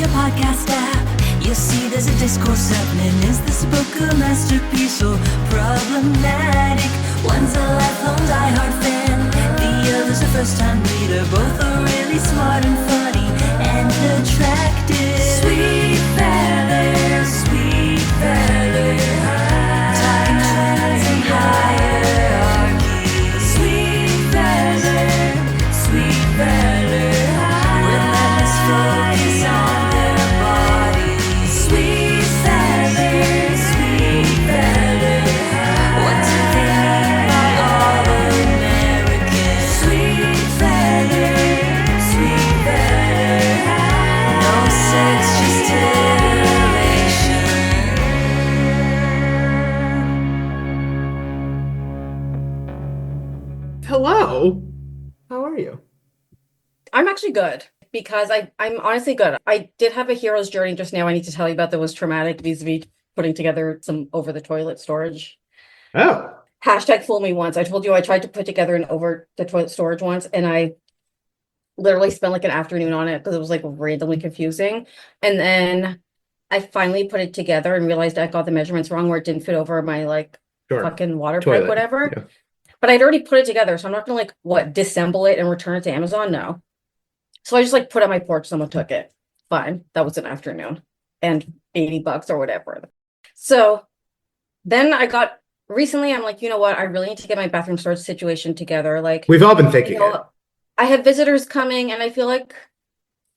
your podcast app. You'll see there's a discourse happening. Is this book a masterpiece or problematic? One's a lifelong diehard fan, the other's a first-time reader. Both are really smart and funny and attractive. Sweet feather, sweet feather. Talking twins and hierarchy. Sweet feather, sweet feather. Relentless focus on their bodies. Sweet feather, sweet feather. What do they mean by all American? Sweet feather, sweet feather. No sex, just titillation. Hello. How are you? I'm actually good because I'm honestly good. I did have a hero's journey just now I need to tell you about that was traumatic vis-a-vis putting together some over the toilet storage. Oh, Hashtag fool me once. I told you I tried to put together an over the toilet storage once and I literally spent like an afternoon on it because it was like randomly confusing. And then I finally put it together and realized I got the measurements wrong where it didn't fit over my like sure. fucking water Toilet, pipe, whatever. yeah. But I'd already put it together, so I'm not gonna disassemble it and return it to Amazon. No. So I just put it on my porch, someone took it. Fine. That was an afternoon and $80 or whatever. So then recently I'm like, you know what? I really need to get my bathroom storage situation together. We've all been thinking it. I have visitors coming and I feel like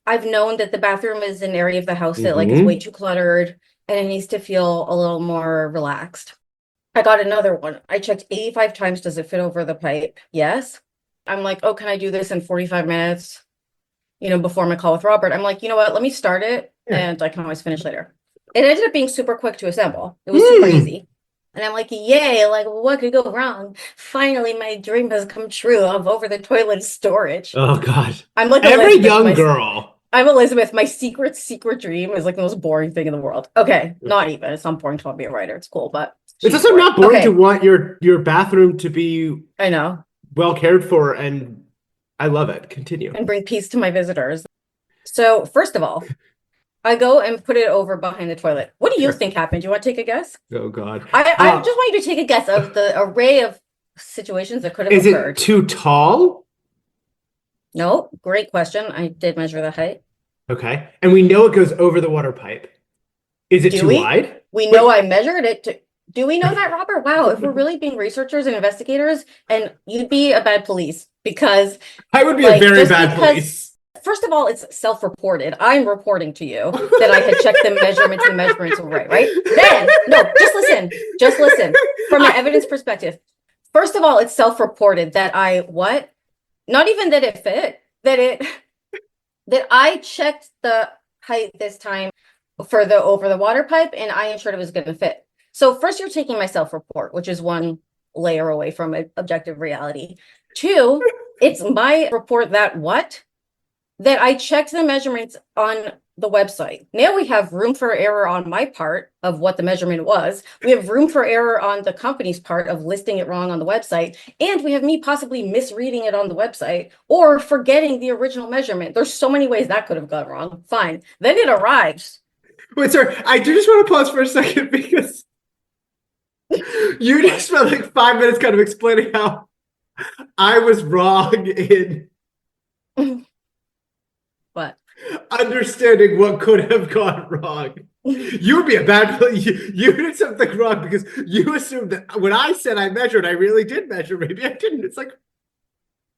I've known that the bathroom is an area of the house that is way too cluttered and it needs to feel a little more relaxed. I got another one. I checked 85 times. Does it fit over the pipe? Yes. I'm like, oh, can I do this in 45 minutes? Before my call with Robert, I'm like, you know what? Let me start it and I can always finish later. It ended up being super quick to assemble. It was super easy. And I'm like, yay, what could go wrong? Finally, my dream has come true of over the toilet storage. Oh, God. I'm like every young girl. I'm Elizabeth. My secret dream is the most boring thing in the world. Okay, not even. It's not boring to want to be a writer. It's cool, but it's also not boring to want your bathroom to be I know. Well cared for, and I love it. Continue. And bring peace to my visitors. So, first of all, I go and put it over behind the toilet. What do you think happened? Do you want to take a guess? Oh, God. I just want you to take a guess of the array of situations that could have occurred. Is it too tall? No, great question. I did measure the height. Okay. And we know it goes over the water pipe. Is it too wide? We know I measured it. Do we know that, Robert? Wow, if we're really being researchers and investigators, and you'd be a bad police because I would be a very bad police. First of all, it's self-reported. I'm reporting to you that I had checked the measurements and the measurements were right? Then, no, just listen. From an evidence perspective. First of all, it's self-reported that not even that it fit, that I checked the height this time for the over the water pipe and I ensured it was going to fit. So first you're taking my self-report, which is one layer away from objective reality. Two, it's my report that I checked the measurements on the website. Now we have room for error on my part of what the measurement was. We have room for error on the company's part of listing it wrong on the website. And we have me possibly misreading it on the website or forgetting the original measurement. There's so many ways that could have gone wrong. Fine. Then it arrives. Wait, sorry. I do just want to pause for a second because you just spent 5 minutes kind of explaining how I was wrong in what? Understanding what could have gone wrong. You would be a bad police. You did something wrong because you assumed that when I said I measured, I really did measure. Maybe I didn't. It's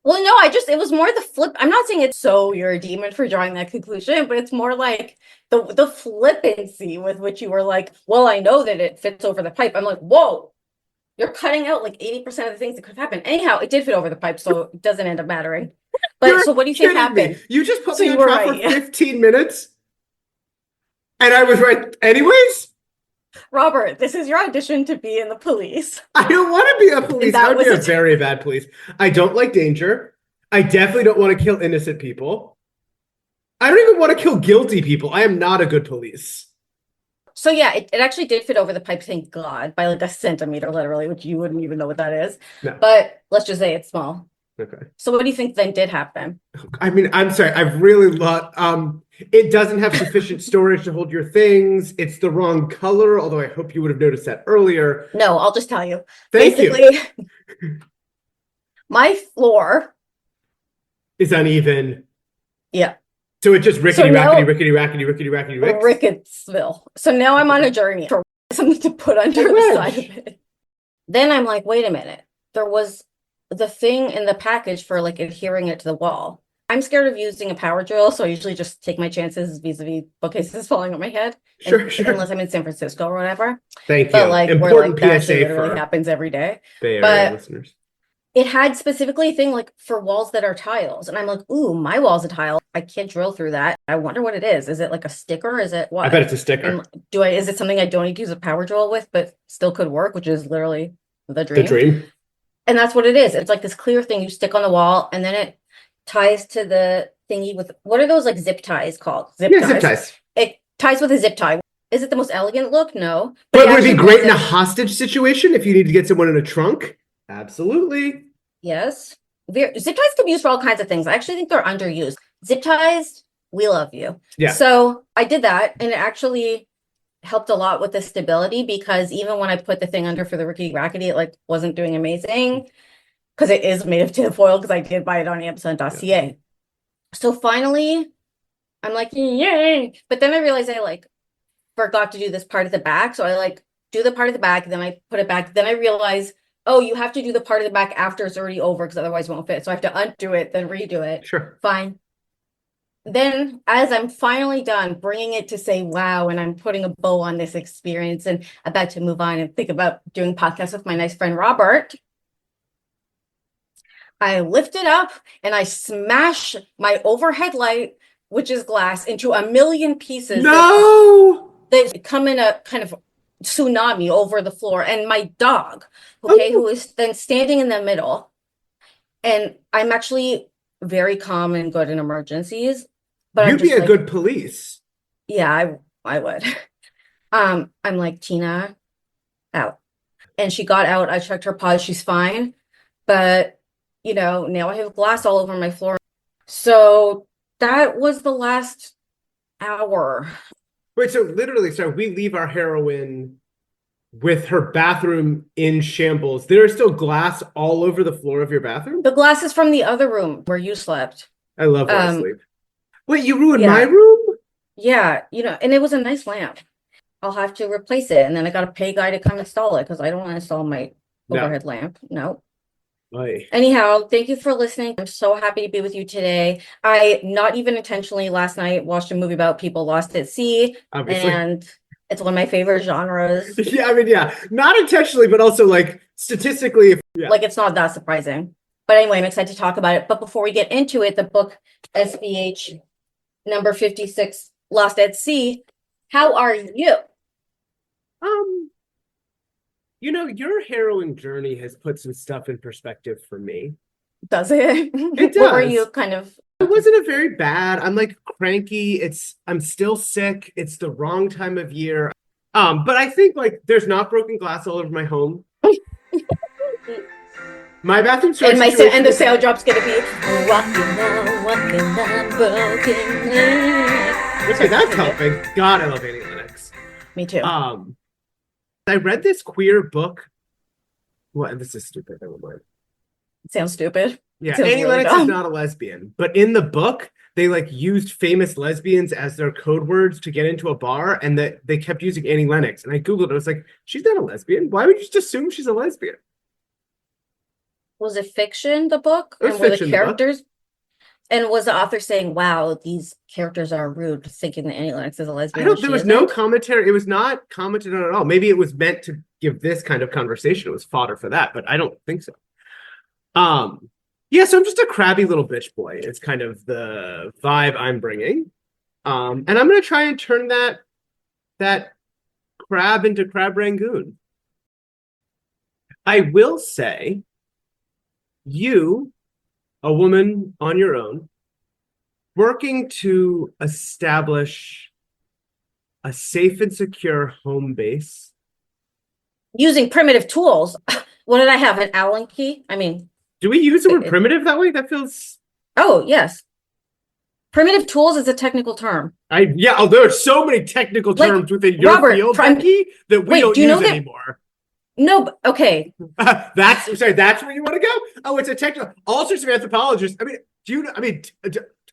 well, no, it was more the flip. I'm not saying it's so you're a demon for drawing that conclusion, but it's more like the flippancy with which you were like, well, I know that it fits over the pipe. I'm like, whoa, you're cutting out 80% of the things that could happen. Anyhow, it did fit over the pipe, so it doesn't end up mattering. But so what do you think happened? Me. You just put me on track for 15 minutes and I was right anyways? Robert, this is your audition to be in the police. I don't want to be a police. I would be a very bad police. I don't like danger. I definitely don't want to kill innocent people. I don't even want to kill guilty people. I am not a good police. So yeah, it actually did fit over the pipe, thank God, by a centimeter, literally, which you wouldn't even know what that is. No. But let's just say it's small. Okay. So what do you think then did happen? I mean, I'm sorry. I've really loved... It doesn't have sufficient storage to hold your things. It's the wrong color, although I hope you would have noticed that earlier. No, I'll just tell you. Thank Basically, my floor is uneven. Yeah. So it just rickety, So now- rickety, ricks. Rickettsville. So now I'm on a journey for something to put under the side of it. Then I'm like, wait a minute. There was the thing in the package for like adhering it to the wall. I'm scared of using a power drill, so I usually just take my chances vis-a-vis bookcases falling on my head. Sure. Unless I'm in San Francisco or whatever. Thank you. But like, Important where like that PSA literally for happens every day. Bay Area But listeners. it had specifically a thing like for walls that are tiles. And I'm like, ooh, my wall's a tile. I can't drill through that. I wonder what it is. Is it like a sticker? Is it what? I bet it's a sticker. And is it something I don't need to use a power drill with, but still could work, which is literally the dream. The dream. And that's what it is. It's like this clear thing you stick on the wall, and then it ties to the thingy with, what are those like zip ties called? Zip ties. It ties with a zip tie. Is it the most elegant look? No. But would it be great in a hostage situation if you need to get someone in a trunk? Absolutely. Yes. Zip ties can be used for all kinds of things. I actually think they're underused. Zip ties, we love you. Yeah. So I did that, and it actually helped a lot with the stability, because even when I put the thing under for the rickety rackety, it like wasn't doing amazing, because it is made of tinfoil, because I did buy it on Amazon.ca. Yeah. So finally, I'm like, yay! But then I realized I like forgot to do this part at the back. So I like do the part of the back, then I put it back. Then I realize, oh, you have to do the part of the back after it's already over, because otherwise it won't fit. So I have to undo it, then redo it. Sure. Fine. Then as I'm finally done bringing it to say, wow, and I'm putting a bow on this experience and about to move on and think about doing podcasts with my nice friend, Robert, I lift it up and I smash my overhead light, which is glass, into a million pieces. No! They come in a kind of tsunami over the floor, and my dog, okay, who is then standing in the middle. And I'm actually very calm and good in emergencies. But You'd be a good police. Yeah, I would. I'm like, Tina, out. And she got out. I checked her pulse. She's fine. But, now I have glass all over my floor. So that was the last hour. Wait, so literally, we leave our heroine with her bathroom in shambles. There is still glass all over the floor of your bathroom? The glass is from the other room where you slept. I love where I sleep. Wait, you ruined my room? Yeah, and it was a nice lamp. I'll have to replace it, and then I got to pay a guy to come install it, because I don't want to install my overhead lamp. No. Oy. Anyhow, thank you for listening. I'm so happy to be with you today. I, not even intentionally, last night watched a movie about people lost at sea. Obviously. And it's one of my favorite genres. Yeah, not intentionally, but also like statistically. Like, it's not that surprising. But anyway, I'm excited to talk about it. But before we get into it, the book SBH number 56, Lost at Sea. How are you? Your harrowing journey has put some stuff in perspective for me. Does it? It does. What were you kind of? It wasn't a very bad. I'm like cranky. I'm still sick. It's the wrong time of year. But I think like there's not broken glass all over my home. My bathroom and the sale drop's gonna be walking on broken glass. Okay, that's helping. God, I love Annie Lennox. Me too. I read this queer book. What? This is stupid. I won't mind. It sounds stupid. Yeah, Annie Lennox is not a lesbian, but in the book, they like used famous lesbians as their code words to get into a bar, and that they kept using Annie Lennox. And I googled it. I was like, she's not a lesbian. Why would you just assume she's a lesbian? Was it fiction? The book, it was and were fiction, the characters? And was the author saying, "Wow, these characters are rude," thinking that Annie Lennox is a lesbian? There was no commentary. It was not commented on at all. Maybe it was meant to give this kind of conversation. It was fodder for that, but I don't think so. Yeah, so I'm just a crabby little bitch boy. It's kind of the vibe I'm bringing. And I'm going to try and turn that crab into crab rangoon. I will say, you, a woman on your own, working to establish a safe and secure home base. Using primitive tools. What did I have? An Allen key? I mean... Do we use the word primitive that way? That feels... Oh, yes. Primitive tools is a technical term. There are so many technical terms within your Robert, field, Becky, that we don't do you use know that, anymore. No, okay. That's where you want to go? Oh, it's a technical. All sorts of anthropologists.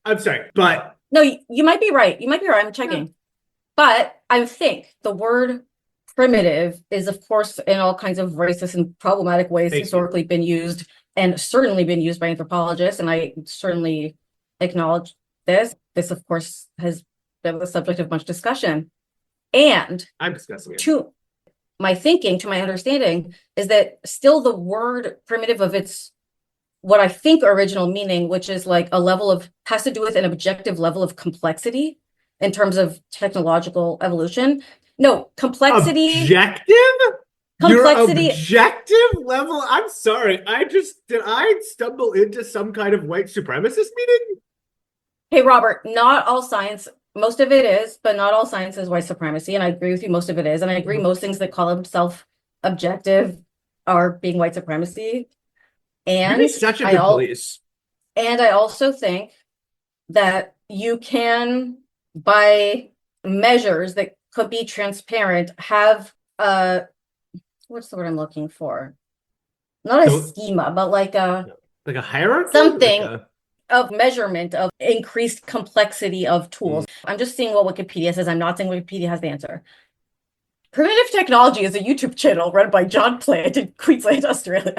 I'm sorry, but no, you might be right. I'm checking. Yeah. But I think the word primitive is, of course, in all kinds of racist and problematic ways historically been used, and certainly been used by anthropologists, and I certainly acknowledge this. This, of course, has been the subject of much discussion. And I'm discussing it. To my thinking, to my understanding, is that still the word primitive of its, what I think original meaning, which is like a level of, has to do with an objective level of complexity in terms of technological evolution. No, complexity. Objective? Complexity. Your objective level? I'm sorry. Did I stumble into some kind of white supremacist meeting? Hey, Robert, not all science, most of it is, but not all science is white supremacy. And I agree with you, most of it is. And I agree most things that call themselves objective are being white supremacy. And you're such a good police. And I also think that you can, by measures that could be transparent, have what's the word I'm looking for? Not a schema, but like a hierarchy? Something of measurement of increased complexity of tools. I'm just seeing what Wikipedia says. I'm not saying Wikipedia has the answer. Primitive Technology is a YouTube channel run by John Plant in Queensland, Australia.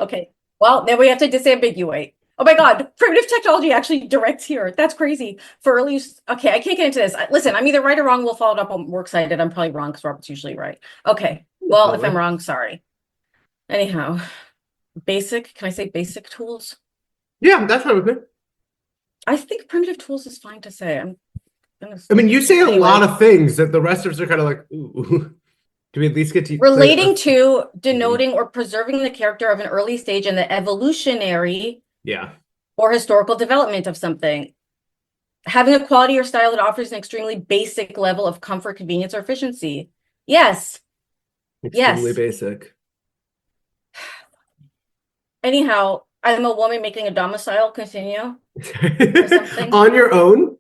Okay. Well, then we have to disambiguate. Oh my God, Primitive Technology actually directs here. That's crazy. For early use. Okay, I can't get into this. Listen, I'm either right or wrong. We'll follow it up on Works Cited. I'm probably wrong because Robert's usually right. Okay. Well, if I'm wrong, sorry. Anyhow, basic. Can I say basic tools? Yeah, that's fine with me. I think primitive tools is fine to say. You say a lot of things that the rest of us are kind of like, ooh. Do we at least get to relating to, denoting, or preserving the character of an early stage in the evolutionary or historical development of something? Having a quality or style that offers an extremely basic level of comfort, convenience, or efficiency. Yes. Extremely basic. Anyhow, I'm a woman making a domicile. Continue. On your own,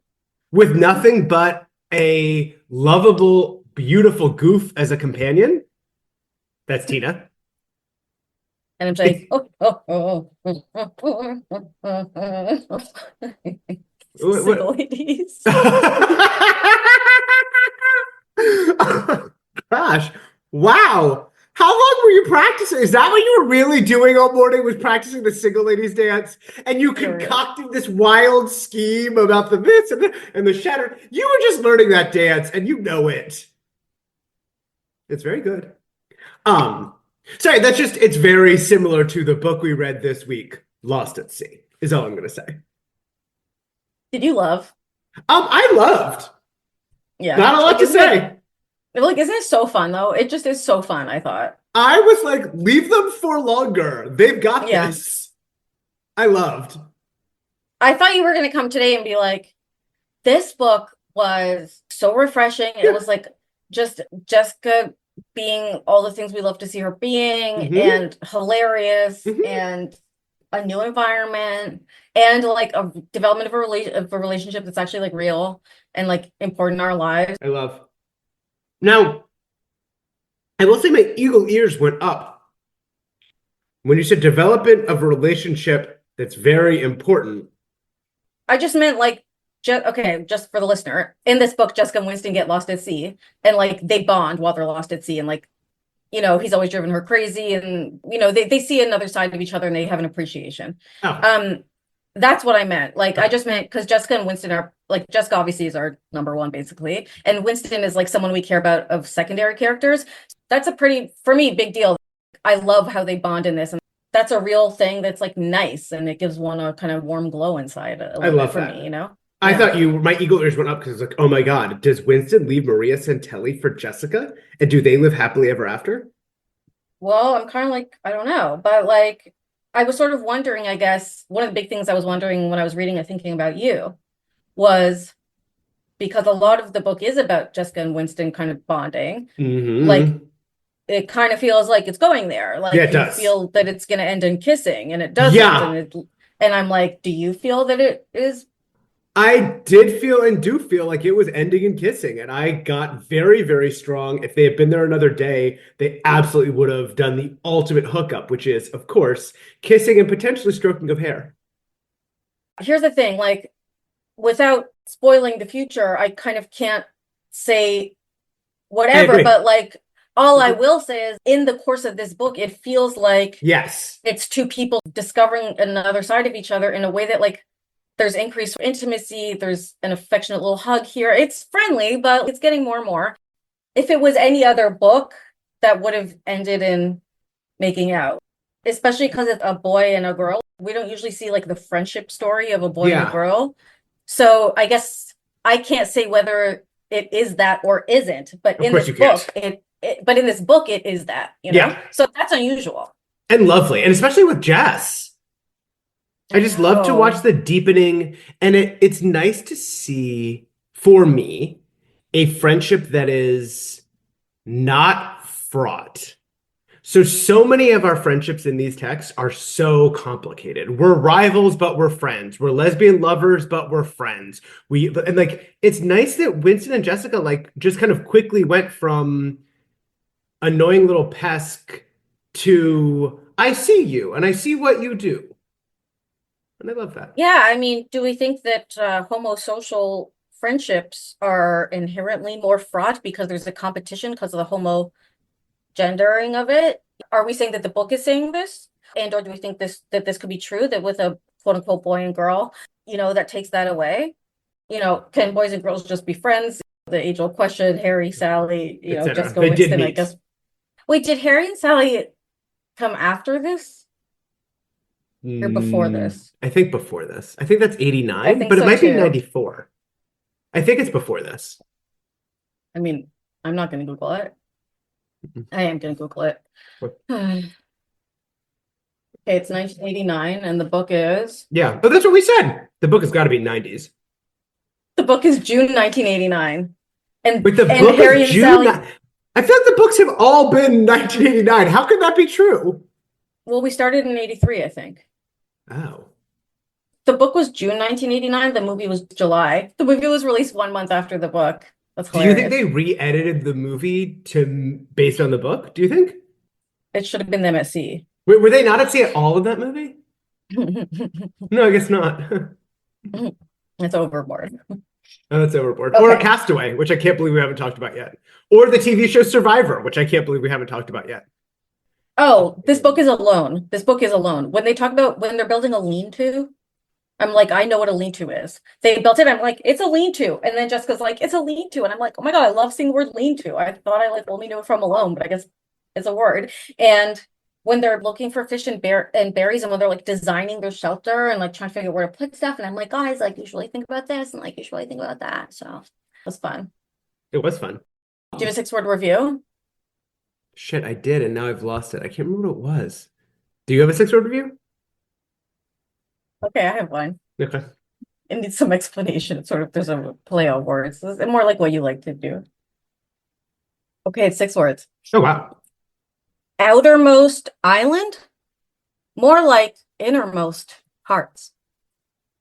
with nothing but a lovable, beautiful goof as a companion. That's Tina. And I'm saying, single ladies. Gosh, wow. How long were you practicing? Is that what you were really doing all morning, was practicing the single ladies dance? And you concocted this wild scheme about the this and the shatter. You were just learning that dance and you know it. It's very good. Sorry, it's very similar to the book we read this week, Lost at Sea, is all I'm going to say. Did you love? I loved. Yeah. Not a lot to say. Isn't it so fun though? It just is so fun, I thought. I was like, leave them for longer. They've got this. I loved. I thought you were going to come today and be like, this book was so refreshing. It was like just Jessica being all the things we love to see her being, and hilarious, and a new environment, and like a development of a relationship that's actually like real and like important in our lives. I love. Now, I will say my eagle ears went up when you said development of a relationship that's very important. I just meant like, just for the listener, in this book, Jessica and Winston get lost at sea, and like they bond while they're lost at sea, and like, he's always driven her crazy, and they see another side of each other and they have an appreciation. That's what I meant. Like, I just meant because Jessica and Winston are like, Jessica obviously is our number one basically, and Winston is like someone we care about of secondary characters. That's a pretty, for me, big deal. I love how they bond in this, and that's a real thing that's like nice, and it gives one a kind of warm glow inside. I love that. For me, I thought my eagle ears went up because it's like, oh my God, does Winston leave Maria Santelli for Jessica? And do they live happily ever after? Well, I'm kind of like, I don't know, but like, I was sort of wondering, I guess, one of the big things I was wondering when I was reading and thinking about you was, because a lot of the book is about Jessica and Winston kind of bonding, like, it kind of feels like it's going there. Like, it you does. feel that it's going to end in kissing, and it doesn't. And I'm like, do you feel that it is I did feel and do feel like it was ending and kissing, and I got very, very strong. If they had been there another day, they absolutely would have done the ultimate hookup, which is, of course, kissing and potentially stroking of hair. Here's the thing, like, without spoiling the future, I kind of can't say whatever, but like, all I will say is in the course of this book, it feels like Yes. it's two people discovering another side of each other in a way that, like, there's increased intimacy, there's an affectionate little hug here. It's friendly, but it's getting more and more. If it was any other book, that would have ended in making out, especially because it's a boy and a girl. We don't usually see like the friendship story of a boy and a girl. So I guess I can't say whether it is that or isn't, but in this book, but in this book, it is that, you know? Yeah. So that's unusual. And lovely. And especially with Jess. I just love to watch the deepening, and it's nice to see, for me, a friendship that is not fraught. So many of our friendships in these texts are so complicated. We're rivals, but we're friends. We're lesbian lovers, but we're friends. And like, it's nice that Winston and Jessica like just kind of quickly went from annoying little pesk to I see you and I see what you do. And I love that. Yeah, I mean, do we think that homosocial friendships are inherently more fraught because there's a competition because of the homo gendering of it? Are we saying that the book is saying this? And or do we think that this could be true, that with a quote unquote boy and girl, you know, that takes that away? You know, can boys and girls just be friends? The age-old question, Harry, Sally, you know, Jessica Winston, I guess. Wait, did Harry and Sally come after this? Or before this? I think before this. I think that's 89, but it might be 94. I think it's before this. I mean, I'm not going to Google it. I am going to Google it. Okay, it's 1989, and the book is... Yeah, but that's what we said. The book has got to be 90s. The book is June 1989. And, but the book Harry is June... Sally... I feel like the books have all been 1989. How can that be true? Well, we started in 83, I think. Oh. The book was June 1989. The movie was July. The movie was released 1 month after the book. That's hilarious. Do you think they re-edited the movie based on the book? Do you think? It should have been them at sea. Were they not at sea at all in that movie? No, I guess not. It's Overboard. Oh, that's Overboard. Okay. Or Castaway, which I can't believe we haven't talked about yet. Or the TV show Survivor, which I can't believe we haven't talked about yet. Oh, this book is alone. This book is alone. When they talk about when they're building a lean-to, I'm like, I know what a lean-to is. They built it. I'm like, it's a lean-to. And then Jessica's like, it's a lean-to. And I'm like, oh my God, I love seeing the word lean-to. I thought I like only knew it from alone, but I guess it's a word. And when they're looking for fish and berries, and when they're like designing their shelter and like trying to figure out where to put stuff, and I'm like, guys, like usually think about this and like usually think about that. So it was fun. It was fun. Do you have a 6-word review? Shit, I did, and now I've lost it. I can't remember what it was. Do you have a 6-word review? Okay, I have one. Okay. It needs some explanation. It's sort of, there's a play on words. It's more like what you like to do. Okay, it's 6 words. Oh, wow. Outermost island? More like innermost hearts.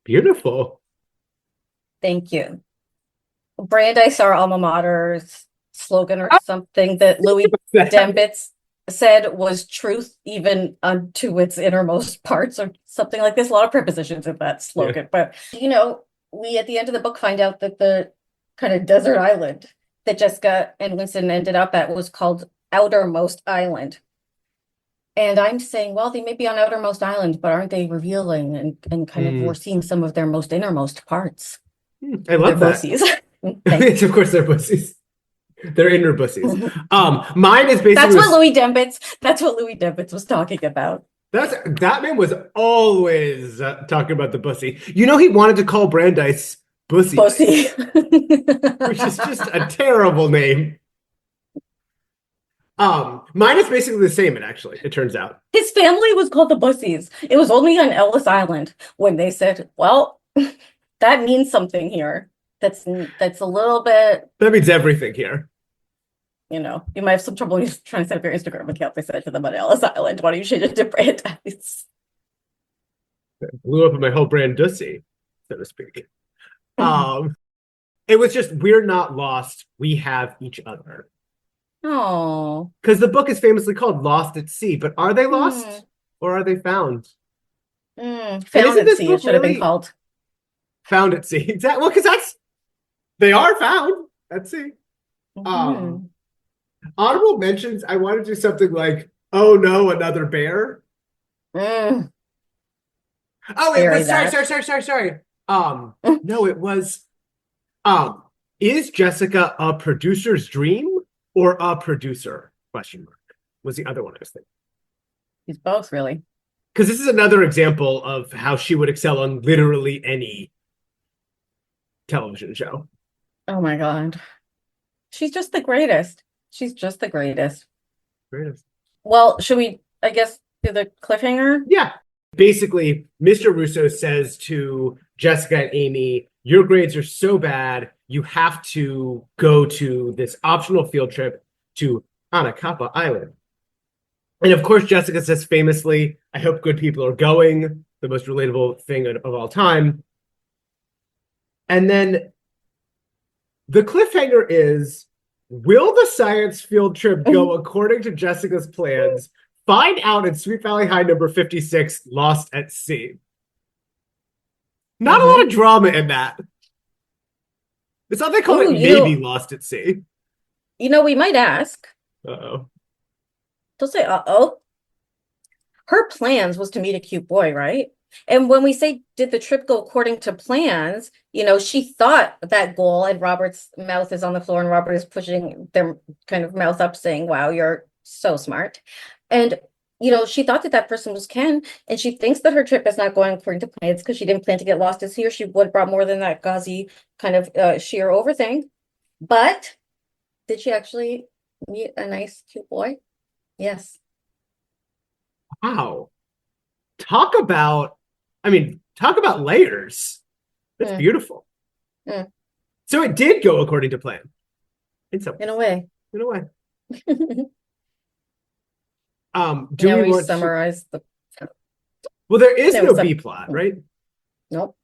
Beautiful. Thank you. Brandeis, our alma mater's slogan or something that Louis Dembitz said was truth even unto its innermost parts or something like this. A lot of prepositions in that slogan. But, you know, we at the end of the book find out that the kind of desert island that Jessica and Winston ended up at was called Outermost Island. And I'm saying, well, they may be on Outermost Island, but aren't they revealing and kind of we're seeing some of their most innermost parts? I love that. Bussies. Of course, they're bussies. They're inner bussies. Mine is basically that's what Louis Dembitz was talking about. That man was always talking about the bussy. You know, he wanted to call Brandeis Bussy, which is just a terrible name. Mine is basically the same. It turns out his family was called the Bussies. It was only on Ellis Island when they said, "Well, that means something here." That's a little bit. That means everything here. You know, you might have some trouble when you're trying to set up your Instagram account. They said to them on Ellis Island, "Why don't you change it to Brandeis?" Blew up my whole Brandeis, so to speak. It was just, we're not lost, we have each other. Oh. Because the book is famously called Lost at Sea, but are they lost Mm. or are they found? Found isn't at this sea, book it should have been really- called. Found at sea. Exactly. Well, because they are found at sea. Mhm. Honorable mentions, I want to do something like, oh no, another bear. Mm. Oh, it Bury was that. sorry. No, it was is Jessica a producer's dream or a producer? Question mark. Was the other one I was thinking. He's both, really. Because this is another example of how she would excel on literally any television show. Oh my God. She's just the greatest. She's just the greatest. Greatest. Well, should we, I guess, do the cliffhanger? Yeah. Basically, Mr. Russo says to Jessica and Amy, your grades are so bad, you have to go to this optional field trip to Anacapa Island. And of course, Jessica says famously, I hope good people are going, the most relatable thing of all time. And then the cliffhanger is, will the science field trip go according to Jessica's plans? Find out in Sweet Valley High number 56, Lost at Sea. Not a lot of drama in that. It's not they call it maybe Lost at Sea. You know, we might ask. Uh-oh. Don't say uh-oh. Her plans was to meet a cute boy, right? And when we say, did the trip go according to plans? You know, she thought that goal, and Robert's mouth is on the floor, and Robert is pushing their kind of mouth up, saying, wow, you're so smart. And, you know, she thought that that person was Ken, and she thinks that her trip is not going according to plans because she didn't plan to get lost at sea, or she would have brought more than that gauzy kind of sheer over thing. But did she actually meet a nice, cute boy? Yes. Wow. Talk about layers. That's beautiful. So it did go according to plan. In a way. In a way. Do now we want summarize the Well, there is no B plot, right? Nope.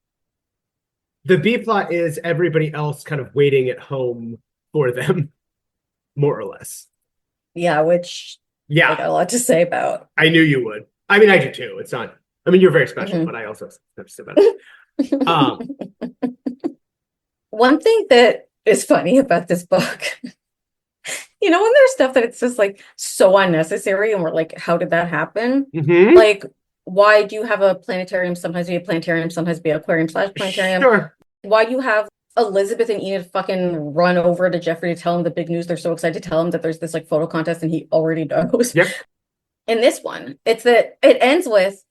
The B plot is everybody else kind of waiting at home for them, more or less. Yeah, which I got a lot to say about. I knew you would. I mean, I do too. It's not, I mean, you're very special, but I also have to say about it. One thing that is funny about this book, you know, when there's stuff that it's just like so unnecessary and we're like, how did that happen? Like, why do you have a planetarium sometimes be a planetarium, sometimes be an aquarium/planetarium? Sure. Why you have Elizabeth and Enid fucking run over to Jeffrey to tell him the big news. They're so excited to tell him that there's this like photo contest and he already knows. Yep. In this one, it's that it ends with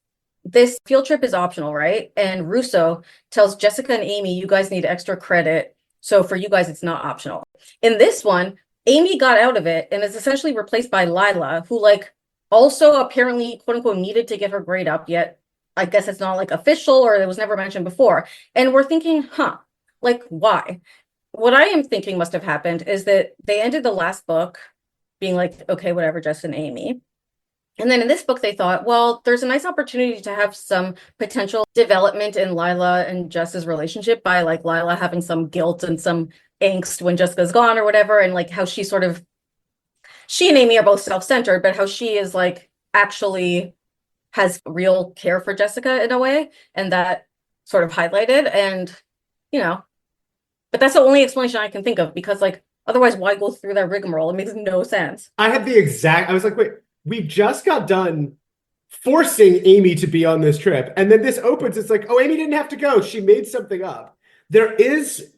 this field trip is optional, right? And Russo tells Jessica and Amy, you guys need extra credit. So for you guys, it's not optional. In this one, Amy got out of it and is essentially replaced by Lila, who like also apparently quote unquote needed to get her grade up, yet I guess it's not like official or it was never mentioned before. And we're thinking, like why? What I am thinking must have happened is that they ended the last book being like, okay, whatever, Jess and Amy. And then in this book, they thought, well, there's a nice opportunity to have some potential development in Lila and Jess's relationship by like Lila having some guilt and some angst when Jessica's gone or whatever. And like how she and Amy are both self-centered, but how she is like actually has real care for Jessica in a way. And that sort of highlighted and, you know, but that's the only explanation I can think of because like, otherwise why go through that rigmarole? It makes no sense. I was like, wait, we just got done forcing Amy to be on this trip. And then this opens, it's like, oh, Amy didn't have to go. She made something up. There is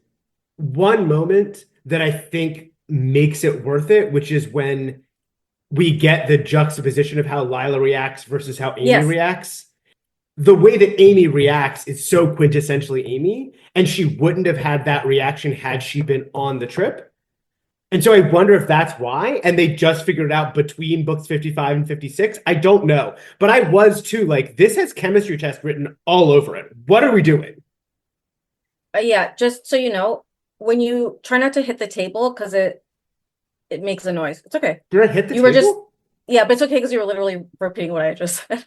one moment that I think makes it worth it, which is when we get the juxtaposition of how Lila reacts versus how Amy reacts. The way that Amy reacts is so quintessentially Amy, and she wouldn't have had that reaction had she been on the trip. And so I wonder if that's why, and they just figured it out between books 55 and 56. I don't know. But I was too, like, this has chemistry test written all over it. What are we doing? Yeah, just so you know, when you try not to hit the table, because it makes a noise. It's okay. Did I hit the table? Were just, yeah, but it's okay because you were literally repeating what I just said.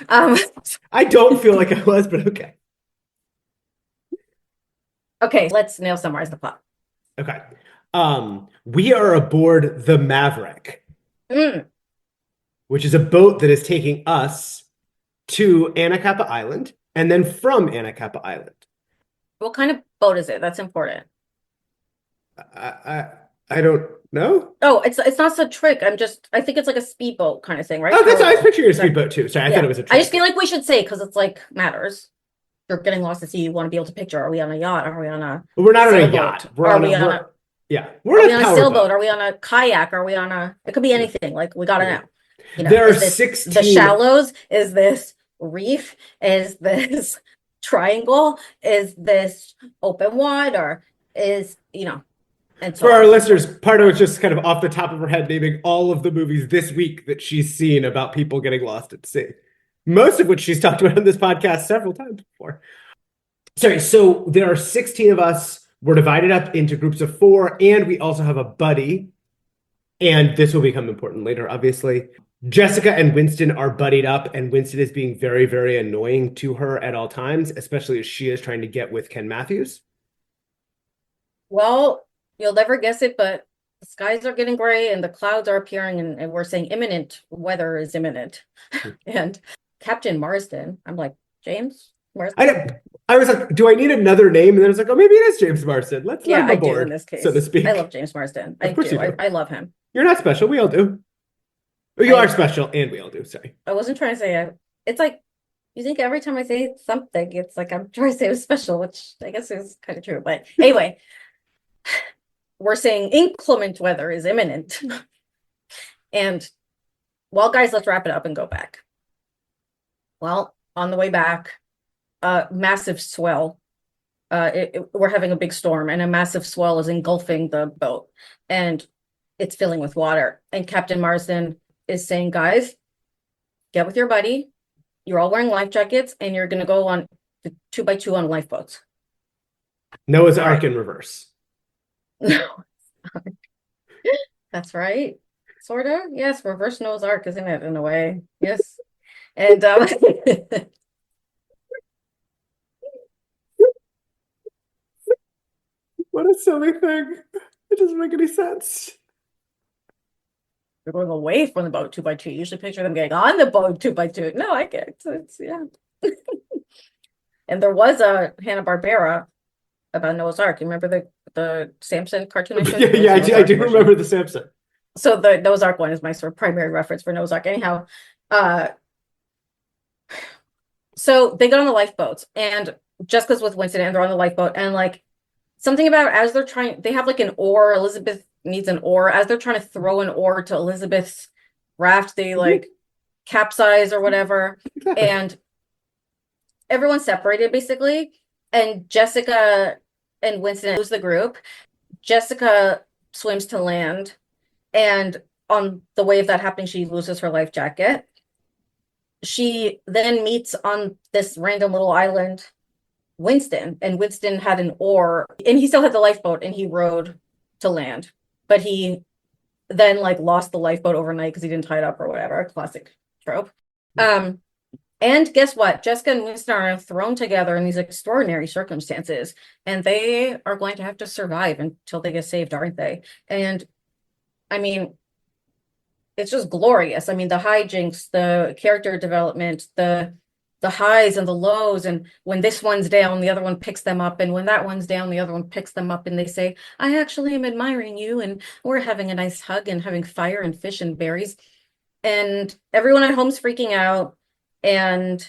I don't feel like I was, but okay. Okay, let's now summarize the plot. Okay. We are aboard the Maverick, which is a boat that is taking us to Anacapa Island and then from Anacapa Island. What kind of boat is it? That's important. I don't know. Oh, it's not a trick. I think it's like a speedboat kind of thing, right? Oh, that's I was Powerboat. picturing a speedboat too. Sorry, I thought it was a trick. I just feel like we should say, because it's like matters. You're getting lost at sea. You want to be able to picture. Are we on a yacht? Are we on a We're not on a sailboat? yacht. We're on a sailboat? Are we on a kayak? Are we on a? It could be anything. Like we gotta know. You know, there are is this 16. the shallows? Is this reef? Is this triangle? Is this open water? Is and so For our listeners, Pardo is just kind of off the top of her head naming all of the movies this week that she's seen about people getting lost at sea. Most of which she's talked about on this podcast several times before. Sorry, so there are 16 of us. We're divided up into groups of 4, and we also have a buddy. And this will become important later, obviously. Jessica and Winston are buddied up, and Winston is being very, very annoying to her at all times, especially as she is trying to get with Ken Matthews. Well, you'll never guess it, but the skies are getting gray and the clouds are appearing, and we're saying imminent weather is imminent. And Captain Marsden, I'm like, James Marsden? I was like, do I need another name? And then I was like, oh, maybe it is James Marsden. Let's let him aboard, do in this case. so to speak. I love James Marsden. Of course you do. I love him. You're not special. We all do. You are special, and we all do. Sorry. I wasn't trying to say it's like, you think every time I say something, it's like I'm trying to say it was special, which I guess is kind of true. But anyway, we're saying inclement weather is imminent. And well, guys, let's wrap it up and go back. Well, on the way back, massive swell. We're having a big storm, and a massive swell is engulfing the boat, and it's filling with water. And Captain Marsden is saying, guys, get with your buddy. You're all wearing life jackets, and you're going to go on the 2x2 on lifeboats. Noah's Ark in reverse. No, that's right. Sort of. Yes, reverse Noah's Ark, isn't it, in a way? Yes. And what a silly thing. It doesn't make any sense. They're going away from the boat 2x2. You usually picture them getting on the boat 2x2. No, I get it. Yeah. And there was a Hanna-Barbera about Noah's Ark. You remember the Samson cartoon I showed you? Yeah, I do remember the Samson. So the Noah's Ark one is my sort of primary reference for Noah's Ark. Anyhow, so they get on the lifeboats, and Jessica's with Winston, and they're on the lifeboat, and like something about as they're trying, they have like an oar. Elizabeth needs an oar. As they're trying to throw an oar to Elizabeth's raft, they like capsize or whatever, and everyone's separated basically. And Jessica and Winston lose the group. Jessica swims to land, and on the way of that happening, she loses her life jacket. She then meets on this random little island Winston, and Winston had an oar, and he still had the lifeboat, and he rowed to land. But he then like lost the lifeboat overnight because he didn't tie it up or whatever, a classic trope. And guess what? Jessica and Winston are thrown together in these extraordinary circumstances, and they are going to have to survive until they get saved, aren't they? And I mean, it's just glorious. I mean, the hijinks, the character development, the highs and the lows, and when this one's down, the other one picks them up, and when that one's down, the other one picks them up, and they say, I actually am admiring you, and we're having a nice hug and having fire and fish and berries. And everyone at home's freaking out, and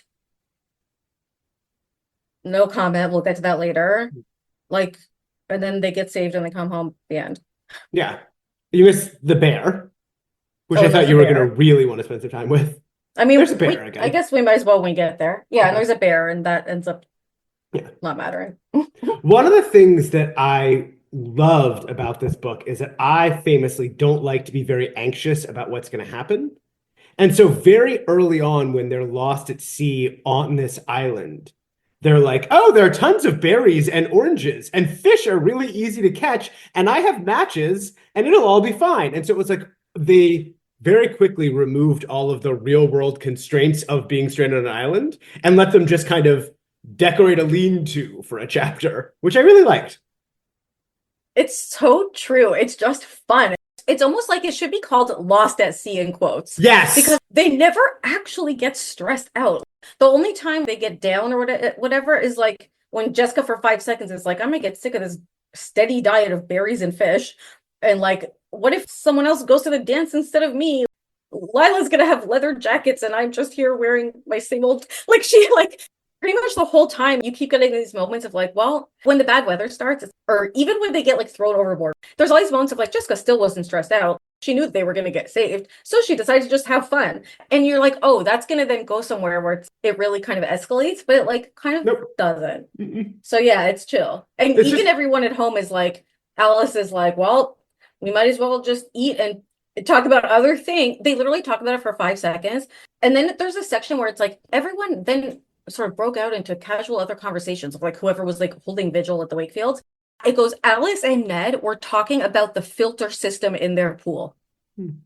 no comment. We'll get to that later. Like, and then they get saved and they come home at the end. Yeah. You missed the bear, which I thought you were going to really want to spend some time with. I mean, there's a bear again. I guess we might as well when we get there. Yeah, and there's a bear, and that ends up not mattering. One of the things that I loved about this book is that I famously don't like to be very anxious about what's going to happen. And so very early on, when they're lost at sea on this island, they're like, oh, there are tons of berries and oranges, and fish are really easy to catch, and I have matches, and it'll all be fine. And so it was like they very quickly removed all of the real world constraints of being stranded on an island and let them just kind of decorate a lean-to for a chapter, which I really liked. It's so true. It's just fun. It's almost like it should be called Lost at Sea in quotes. Yes. Because they never actually get stressed out. The only time they get down or whatever is like when Jessica for 5 seconds is like, I'm gonna get sick of this steady diet of berries and fish. And like, what if someone else goes to the dance instead of me? Lila's gonna have leather jackets and I'm just here wearing my same old, like she like pretty much the whole time you keep getting these moments of like, well, when the bad weather starts, or even when they get like thrown overboard, there's all these moments of like, Jessica still wasn't stressed out. She knew they were going to get saved. So she decided to just have fun. And you're like, oh, that's going to then go somewhere where it really kind of escalates, but it like kind of doesn't. Mm-mm. So yeah, it's chill. And it's even just... everyone at home is like, Alice is like, well, we might as well just eat and talk about other things. They literally talk about it for 5 seconds. And then there's a section where it's like, everyone then sort of broke out into casual other conversations of like whoever was like holding vigil at the Wakefield. It goes, Alice and Ned were talking about the filter system in their pool. And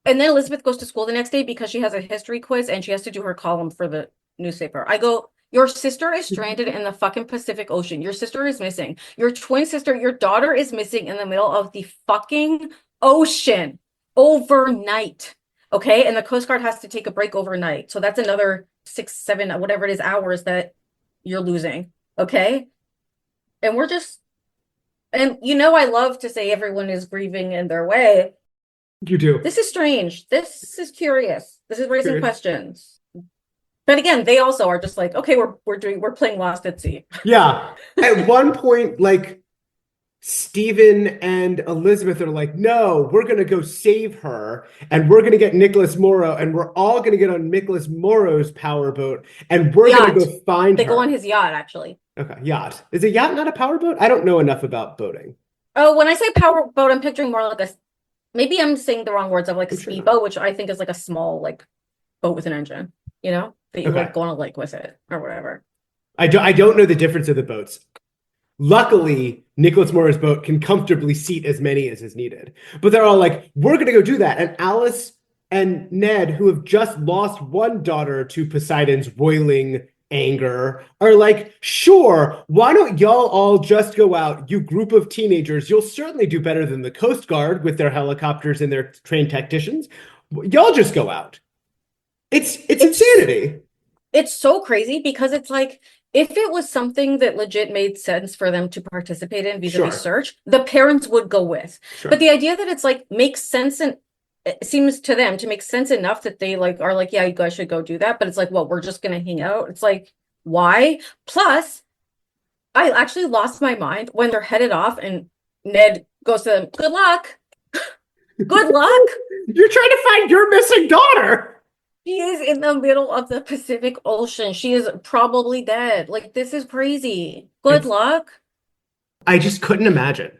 then Elizabeth goes to school the next day because she has a history quiz and she has to do her column for the newspaper. I go, your sister is stranded in the fucking Pacific Ocean. Your sister is missing. Your twin sister, your daughter is missing in the middle of the fucking ocean overnight. Okay. And the Coast Guard has to take a break overnight. So that's another 6, 7, whatever it is, hours that you're losing. Okay. And we're just, and you know, I love to say everyone is grieving in their way. You do. This is strange. This is curious. This is raising questions. But again, they also are just like, okay, we're playing Lost at Sea. Yeah. At one point, like, Stephen and Elizabeth are like, no, we're going to go save her and we're going to get Nicholas Morrow and we're all going to get on Nicholas Morrow's powerboat and we're going to go find her. They go on his yacht, actually. Okay, yacht. Is a yacht not a powerboat? I don't know enough about boating. Oh, when I say powerboat, I'm picturing more like maybe I'm saying the wrong words of like a speedboat, which I think is like a small like boat with an engine, you know, that you like go on a lake with it or whatever. I don't know the difference of the boats. Luckily, Nicholas Morrow's boat can comfortably seat as many as is needed. But they're all like, we're going to go do that. And Alice and Ned, who have just lost one daughter to Poseidon's roiling anger, are like, sure, why don't y'all all just go out, you group of teenagers? You'll certainly do better than the Coast Guard with their helicopters and their trained tacticians. Y'all just go out. It's insanity. It's so crazy because it's like, if it was something that legit made sense for them to participate in vis-a-vis search, the parents would go with. Sure. But the idea that it's like makes sense and it seems to them to make sense enough that they like are like, yeah, you guys should go do that. But it's like, well, we're just gonna hang out. It's like, why? Plus, I actually lost my mind when they're headed off and Ned goes to them, good luck. Good luck. You're trying to find your missing daughter. She is in the middle of the Pacific Ocean. She is probably dead. Like, this is crazy. Good luck. I just couldn't imagine.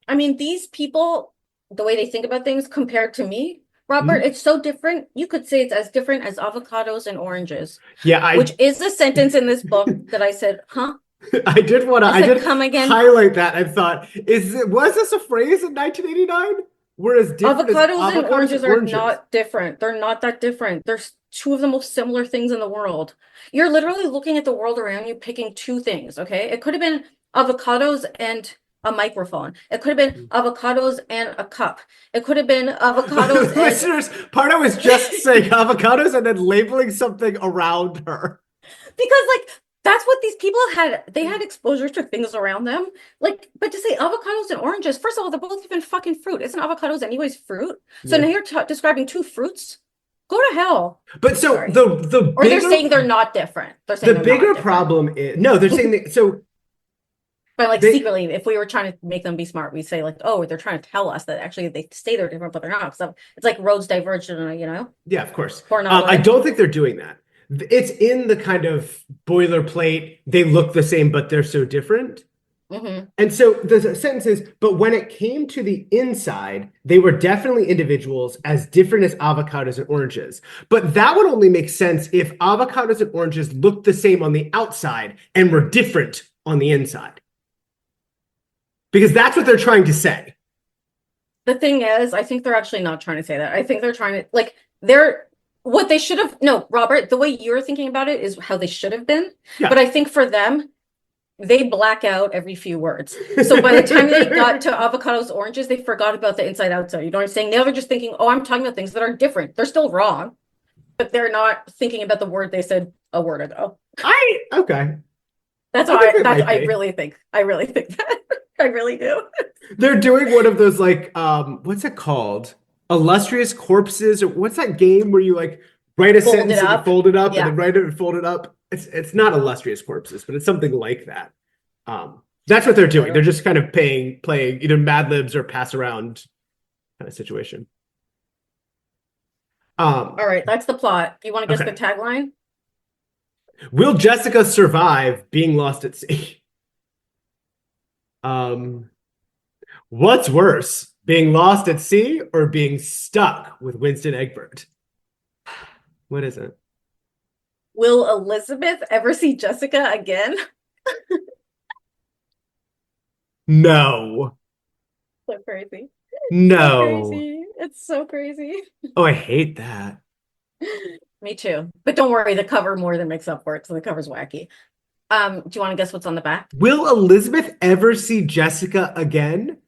I mean, these people, the way they think about things compared to me, Robert, it's so different. You could say it's as different as avocados and oranges. Yeah, which is a sentence in this book that I said, huh? I did want to. I did come again. Highlight that. I thought, was this a phrase in 1989? Whereas avocados and oranges are not different. They're not that different. There's two of the most similar things in the world. You're literally looking at the world around you, picking two things. Okay, it could have been avocados and a microphone. It could have been avocados and a cup. It could have been avocados. Listeners, Pardo was just saying avocados and then labeling something around her. Because like that's what these people had. They had exposure to things around them. Like, but to say avocados and oranges, first of all, they're both even fucking fruit. Isn't avocados anyways fruit? So now you're describing two fruits. Go to hell. But so the or they're saying they're not different. They're saying the bigger problem is no. They're saying that so. But like secretly, if we were trying to make them be smart, we'd say like, oh, they're trying to tell us that actually they say they're different, but they're not. So it's like roads diverged, you know? Yeah, of course. I don't think they're doing that. It's in the kind of boilerplate, they look the same, but they're so different. Mm-hmm. And so the sentence is, but when it came to the inside, they were definitely individuals as different as avocados and oranges. But that would only make sense if avocados and oranges looked the same on the outside and were different on the inside. Because that's what they're trying to say. The thing is, I think they're actually not trying to say that. I think they're trying to, like, what they should have, no, Robert, the way you're thinking about it is how they should have been. Yeah. But I think for them, they black out every few words. So by the time they got to avocados, oranges, they forgot about the inside outside. You know what I'm saying? Now they're just thinking, oh, I'm talking about things that are different. They're still wrong, but they're not thinking about the word they said a word ago. Okay. That's how I really think. I really think that. I really do. They're doing one of those like what's it called? Illustrious corpses, or what's that game where you like write a sentence and you fold it up and then write it and fold it up? It's not illustrious corpses, but it's something like that. That's what they're doing. They're just kind of playing either Mad Libs or pass around kind of situation. All right, that's the plot. You want to guess Okay. the tagline? Will Jessica survive being lost at sea? What's worse, being lost at sea or being stuck with Winston Egbert? What is it? Will Elizabeth ever see Jessica again? No. So crazy. No. So crazy. It's so crazy. Oh, I hate that. Me too. But don't worry, the cover more than makes up for it, so the cover's wacky. Do you want to guess what's on the back? Will Elizabeth ever see Jessica again?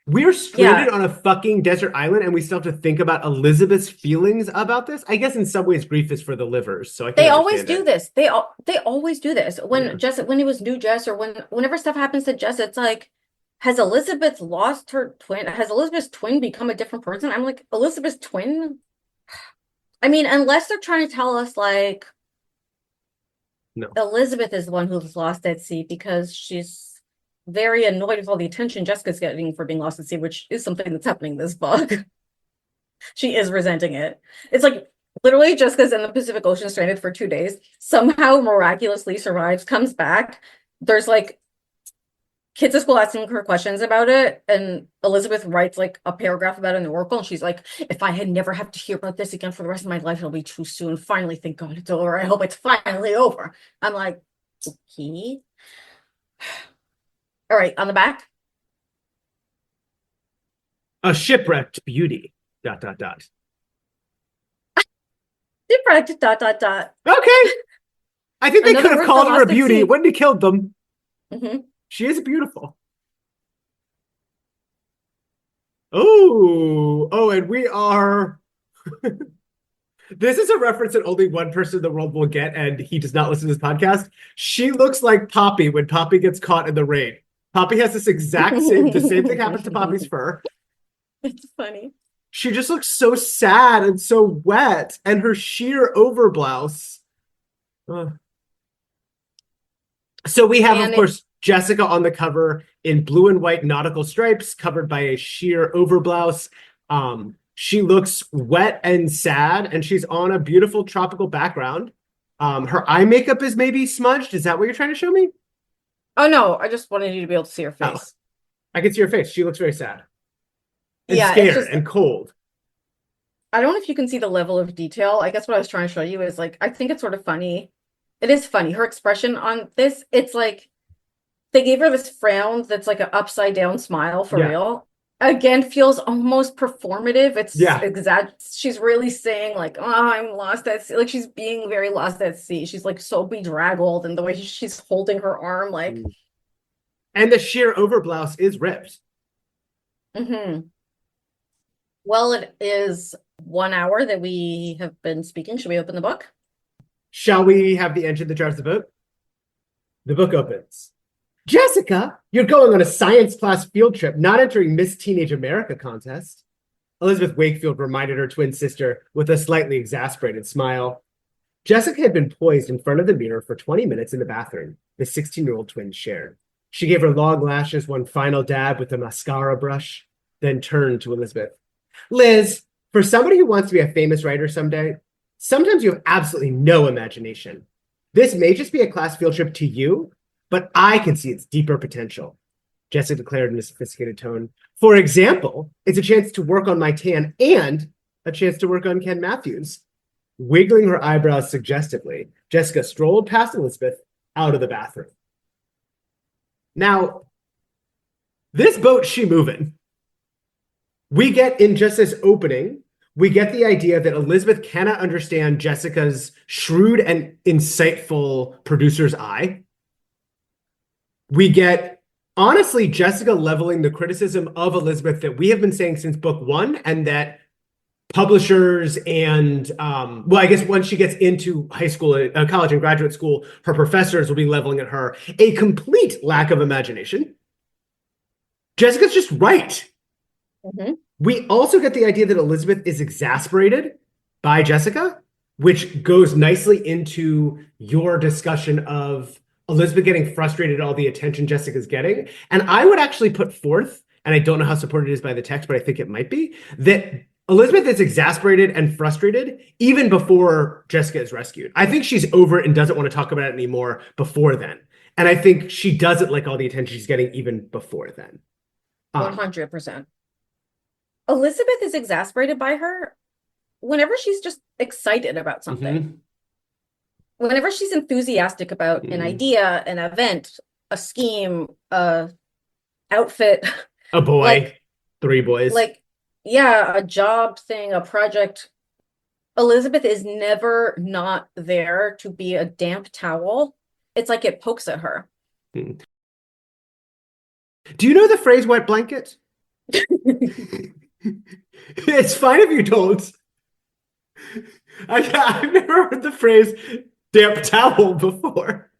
We're stranded on a fucking desert island and we still have to think about Elizabeth's feelings about this. I guess in some ways grief is for the livers. So They always do this. They always do this. When when it was new Jess, or whenever stuff happens to Jess, it's like, has Elizabeth lost her twin? Has Elizabeth's twin become a different person? I'm like, Elizabeth's twin? I mean, unless they're trying to tell us like no. Elizabeth is the one who's lost at sea because she's very annoyed with all the attention Jessica's getting for being lost at sea, which is something that's happening in this book. She is resenting it. It's like literally Jessica's in the Pacific Ocean stranded for 2 days, somehow miraculously survives, comes back. There's like kids at school asking her questions about it, and Elizabeth writes like a paragraph about it in the Oracle, and she's like, if I had never have to hear about this again for the rest of my life, it'll be too soon. Finally, thank God it's over. I hope it's finally over. I'm like, okay. All right, on the back. A shipwrecked beauty. ... Shipwrecked ... Okay. I think they Another could have word called for her a lost at beauty. sea. It wouldn't have killed them. Mm-hmm. She is beautiful. Oh, and we are... This is a reference that only one person in the world will get, and he does not listen to this podcast. She looks like Poppy when Poppy gets caught in the rain. Poppy has this exact same thing happens to Poppy's fur. It's funny. She just looks so sad and so wet, and her sheer overblouse. So we have, of course, Jessica on the cover in blue and white nautical stripes, covered by a sheer overblouse. She looks wet and sad, and she's on a beautiful tropical background. Her eye makeup is maybe smudged. Is that what you're trying to show me? Oh, no. I just wanted you to be able to see her face. Oh, I can see her face. She looks very sad. And Yeah, scared and cold. I don't know if you can see the level of detail. I guess what I was trying to show you is like, I think it's sort of funny. It is funny. Her expression on this, it's like they gave her this frown that's like an upside down smile for real. Again, feels almost performative. It's she's really saying like, oh, I'm lost at sea. Like she's being very lost at sea. She's like so bedraggled, and the way she's holding her arm, like. And the sheer overblouse is ripped. Mm-hmm. Well, it is 1 hour that we have been speaking. Should we open the book? Shall we have the engine that drives the boat? The book opens. Jessica, you're going on a science class field trip, not entering Miss Teenage America contest. Elizabeth Wakefield reminded her twin sister with a slightly exasperated smile. Jessica had been poised in front of the mirror for 20 minutes in the bathroom the 16-year-old twins shared. She gave her long lashes one final dab with a mascara brush, then turned to Elizabeth. Liz, for somebody who wants to be a famous writer someday, sometimes you have absolutely no imagination. This may just be a class field trip to you, but I can see its deeper potential, Jessica declared in a sophisticated tone. For example, it's a chance to work on my tan and a chance to work on Ken Matthews. Wiggling her eyebrows suggestively, Jessica strolled past Elizabeth out of the bathroom. Now, this boat she moving. We get in just this opening, We get the idea that Elizabeth cannot understand Jessica's shrewd and insightful producer's eye. We get, honestly, Jessica leveling the criticism of Elizabeth that we have been saying since book 1, and that publishers and, well, I guess once she gets into high school, college and graduate school, her professors will be leveling at her a complete lack of imagination. Jessica's just right. Mm-hmm. We also get the idea that Elizabeth is exasperated by Jessica, which goes nicely into your discussion of Elizabeth getting frustrated at all the attention Jessica's getting. And I would actually put forth, and I don't know how supported it is by the text, but I think it might be, that Elizabeth is exasperated and frustrated even before Jessica is rescued. I think she's over it and doesn't want to talk about it anymore before then. And I think she doesn't like all the attention she's getting even before then. 100%. Elizabeth is exasperated by her whenever she's just excited about something. Mm-hmm. Whenever she's enthusiastic about an idea, an event, a scheme, a outfit, A boy, like, 3 boys. like, yeah, a job thing, a project. Elizabeth is never not there to be a damp towel. It's like it pokes at her. Do you know the phrase wet blanket? It's fine if you don't. I've never heard the phrase damp towel before.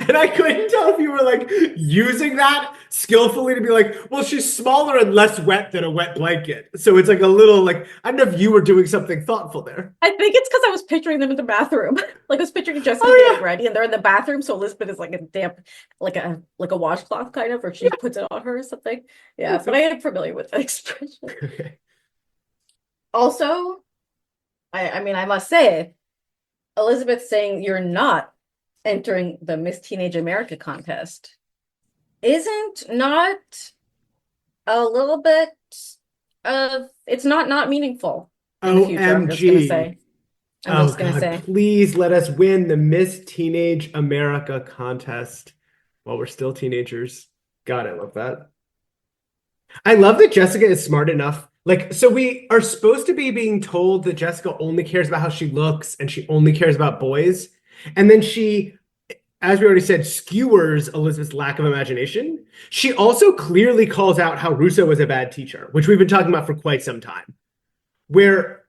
And I couldn't tell if you were like using that skillfully to be like, well, she's smaller and less wet than a wet blanket. So it's like a little like, I don't know if you were doing something thoughtful there. I think it's because I was picturing them in the bathroom. Like I was picturing Jessica getting ready and they're in the bathroom. So Elizabeth is like a damp, like a washcloth kind of, or she puts it on her or something. Yeah, but I am familiar with that expression. Okay. Also, I mean, I must say, Elizabeth saying you're not entering the Miss Teenage America contest isn't not a little bit of, it's not meaningful in the future, I'm just gonna say. I'm just gonna say. Please let us win the Miss Teenage America contest while we're still teenagers. God, I love that. I love that Jessica is smart enough. Like, so we are supposed to be being told that Jessica only cares about how she looks and she only cares about boys. And then she, as we already said, skewers Elizabeth's lack of imagination. She also clearly calls out how Russo was a bad teacher, which we've been talking about for quite some time, where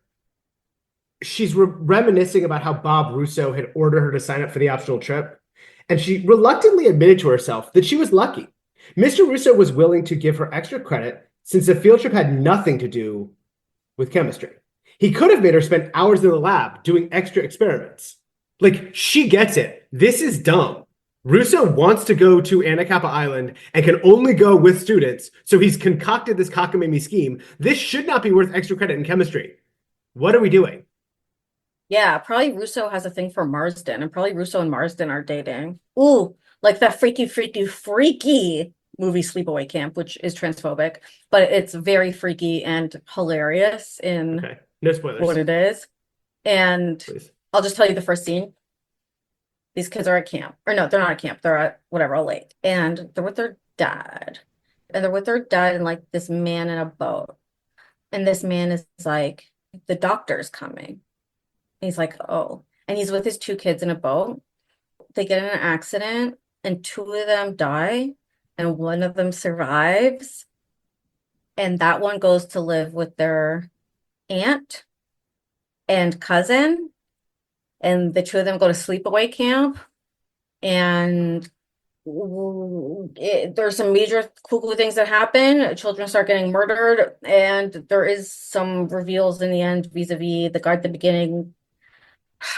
she's reminiscing about how Bob Russo had ordered her to sign up for the optional trip. And she reluctantly admitted to herself that she was lucky. Mr. Russo was willing to give her extra credit since the field trip had nothing to do with chemistry. He could have made her spend hours in the lab doing extra experiments. Like, she gets it. This is dumb. Russo wants to go to Anacapa Island and can only go with students, so he's concocted this cockamamie scheme. This should not be worth extra credit in chemistry. What are we doing? Yeah, probably Russo has a thing for Marsden, and probably Russo and Marsden are dating. Ooh, like that freaky movie Sleepaway Camp, which is transphobic, but it's very freaky and hilarious in No spoilers. what it is. And Please. I'll just tell you the first scene. These kids are at camp. Or no, they're not at camp. They're at whatever, a lake. And they're with their dad. And they're with their dad and like this man in a boat. And this man is like, the doctor's coming. And he's like, oh. And he's with his 2 kids in a boat. They get in an accident and 2 of them die. And 1 of them survives. And that one goes to live with their aunt and cousin. And the 2 of them go to sleepaway camp. And there's some major cuckoo things that happen. Children start getting murdered. And there is some reveals in the end vis-a-vis the guy at the beginning.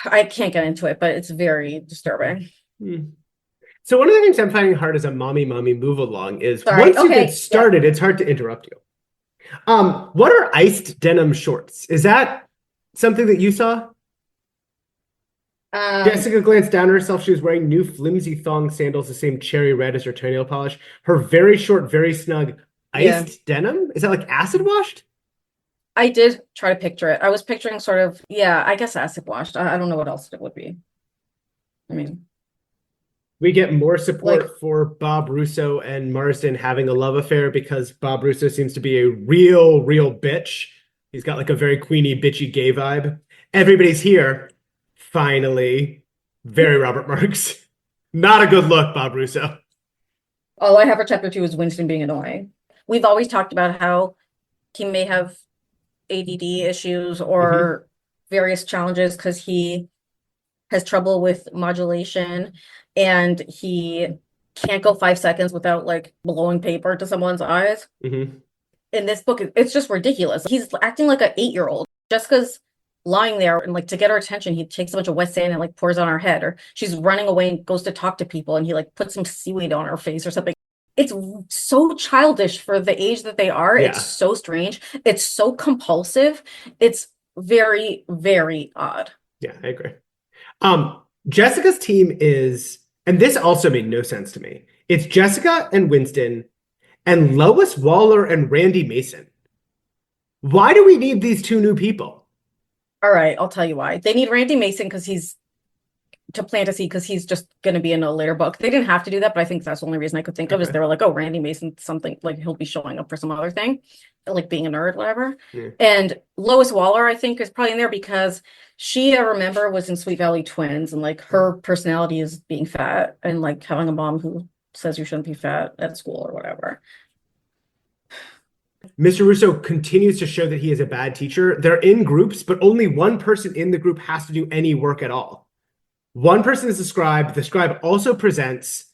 I can't get into it, but it's very disturbing. So one of the things I'm finding hard as a mommy move along is once you get started, it's hard to interrupt you. What are iced denim shorts? Is that something that you saw? Jessica glanced down at herself. She was wearing new flimsy thong sandals, the same cherry red as her toenail polish. Her very short, very snug iced denim? Is that like acid washed? I did try to picture it. I was picturing sort of, I guess acid washed. I don't know what else it would be. I mean, we get more support for Bob Russo and Marsden having a love affair because Bob Russo seems to be a real bitch He's got like a very queeny, bitchy gay vibe. Everybody's here. Finally. Very Robert Marks. Not a good look, Bob Russo. All I have for chapter 2 is Winston being annoying. We've always talked about how he may have ADD issues or various challenges because he has trouble with modulation and he can't go 5 seconds without like blowing paper to someone's eyes. In this book, it's just ridiculous. He's acting like an 8-year-old. Jessica's lying there and like to get her attention, he takes a bunch of wet sand and like pours it on her head, or she's running away and goes to talk to people and he like puts some seaweed on her face or something. It's so childish for the age that they are. Yeah. It's so strange. It's so compulsive. It's very, very odd. Yeah, I agree. Jessica's team is, and this also made no sense to me. It's Jessica and Winston and Lois Waller and Randy Mason. Why do we need these 2 new people? All right, I'll tell you why. They need Randy Mason because he's just going to be in a later book. They didn't have to do that, but I think that's the only reason I could think of is they were like, oh, Randy Mason, something like he'll be showing up for some other thing, like being a nerd, whatever. Yeah. And Lois Waller, I think, is probably in there because she, I remember, was in Sweet Valley Twins, and like her personality is being fat and like having a mom who says you shouldn't be fat at school or whatever. Mr. Russo continues to show that he is a bad teacher. They're in groups, but only one person in the group has to do any work at all. One person is the scribe. The scribe also presents.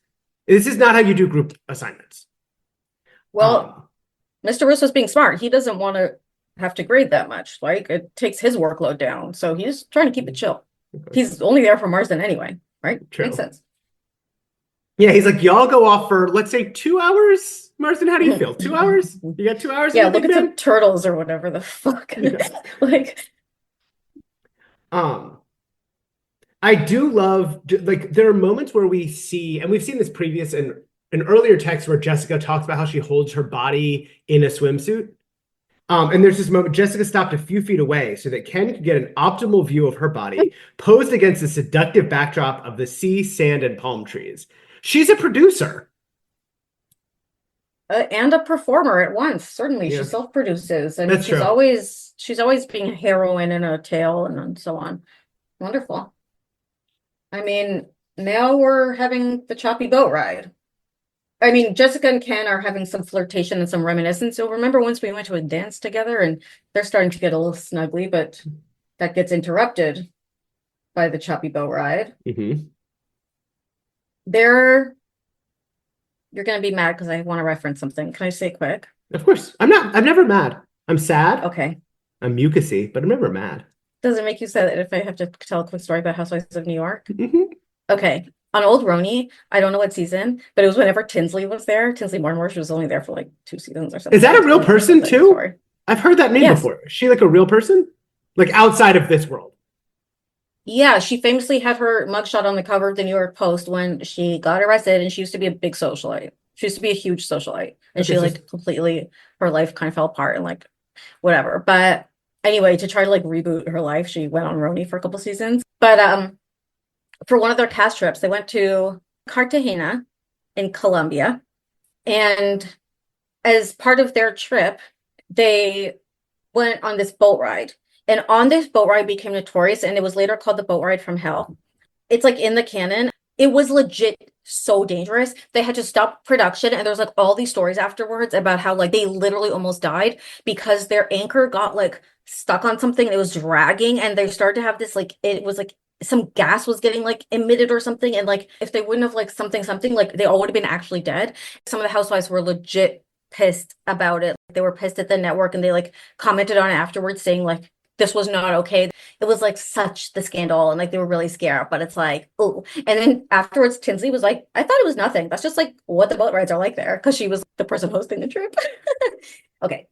This is not how you do group assignments. Well, Mr. Russo's being smart. He doesn't want to have to grade that much. Like, it takes his workload down. So he's trying to keep it chill. Okay. He's only there for Marsden anyway, right? True. Makes sense. Yeah, he's like, y'all go off for, let's say, 2 hours. Marsden, how do you feel? 2 hours? You got 2 hours? Yeah, look at some turtles or whatever the fuck. Yeah. Like, I do love, like, there are moments where we see, and we've seen this previous in an earlier text where Jessica talks about how she holds her body in a swimsuit. And there's this moment, Jessica stopped a few feet away so that Ken could get an optimal view of her body posed against the seductive backdrop of the sea, sand, and palm trees. She's a producer. And a performer at once. Certainly, yeah. She self-produces, and she's always being a heroine in a tale and so on. Wonderful. I mean, now we're having the choppy boat ride. I mean, Jessica and Ken are having some flirtation and some reminiscence. So remember once we went to a dance together, and they're starting to get a little snuggly, but that gets interrupted by the choppy boat ride. You're going to be mad because I want to reference something. Can I say it quick? Of course. I'm never mad. I'm sad. Okay. I'm mucusy, but I'm never mad. Does it make you sad if I have to tell a quick story about Housewives of New York? Okay. On Old Roni, I don't know what season, but it was whenever Tinsley was there. Tinsley Mortimer, she was only there for like 2 seasons or something. Is that a real person too? Story. I've heard that name before. Is she like a real person? Like outside of this world? Yeah, she famously had her mugshot on the cover of the New York Post when she got arrested, and she used to be a big socialite. She used to be a huge socialite, and she like completely, her life kind of fell apart and like whatever. But anyway, to try to like reboot her life, she went on Roni for a couple seasons. But for one of their cast trips, they went to Cartagena in Colombia, and as part of their trip, they went on this boat ride. And on this boat ride became notorious, and it was later called the boat ride from hell. It's like in the canon. It was legit so dangerous. They had to stop production, and there's like all these stories afterwards about how like they literally almost died because their anchor got like stuck on something and it was dragging, and they started to have this like, it was like some gas was getting like emitted or something, and like if they wouldn't have like something like they all would have been actually dead. Some of the housewives were legit pissed about it. They were pissed at the network, and they like commented on it afterwards saying like, this was not okay. It was like such the scandal, and like they were really scared, but it's like, oh. And then afterwards, Tinsley was like, I thought it was nothing. That's just like what the boat rides are like there, because she was the person hosting the trip. Okay.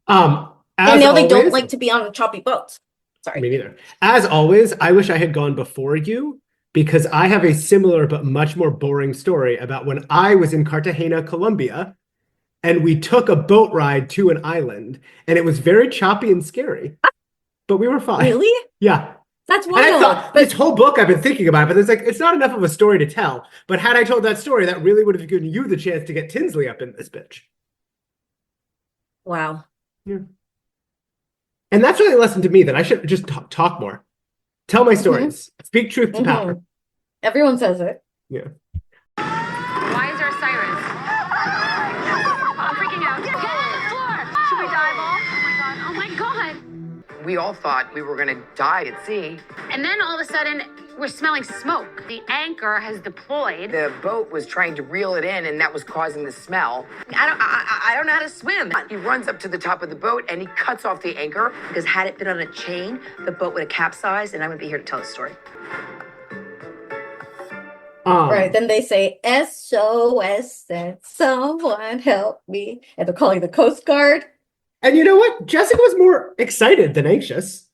And now they don't like to be on choppy boats. Sorry. Me neither. As always, I wish I had gone before you, because I have a similar but much more boring story about when I was in Cartagena, Colombia, and we took a boat ride to an island, and it was very choppy and scary. But we were fine. Really? Yeah. That's wild. But this whole book I've been thinking about it, but it's like, it's not enough of a story to tell. But had I told that story, that really would have given you the chance to get Tinsley up in this bitch. Wow. Yeah. And that's really a lesson to me that I should just talk more. Tell my stories. Speak truth to power. Everyone says it. Yeah. Why is there a siren? I'm freaking out. Get on the floor! Should we dive off? Oh my god. We all thought we were gonna die at sea. And then all of a sudden, we're smelling smoke. The anchor has deployed. The boat was trying to reel it in, and that was causing the smell. I don't know how to swim. He runs up to the top of the boat, and he cuts off the anchor. Because had it been on a chain, the boat would have capsized, and I would be here to tell the story. Right. Then they say, SOS, said someone help me. And they're calling the Coast Guard. And you know what? Jessica was more excited than anxious.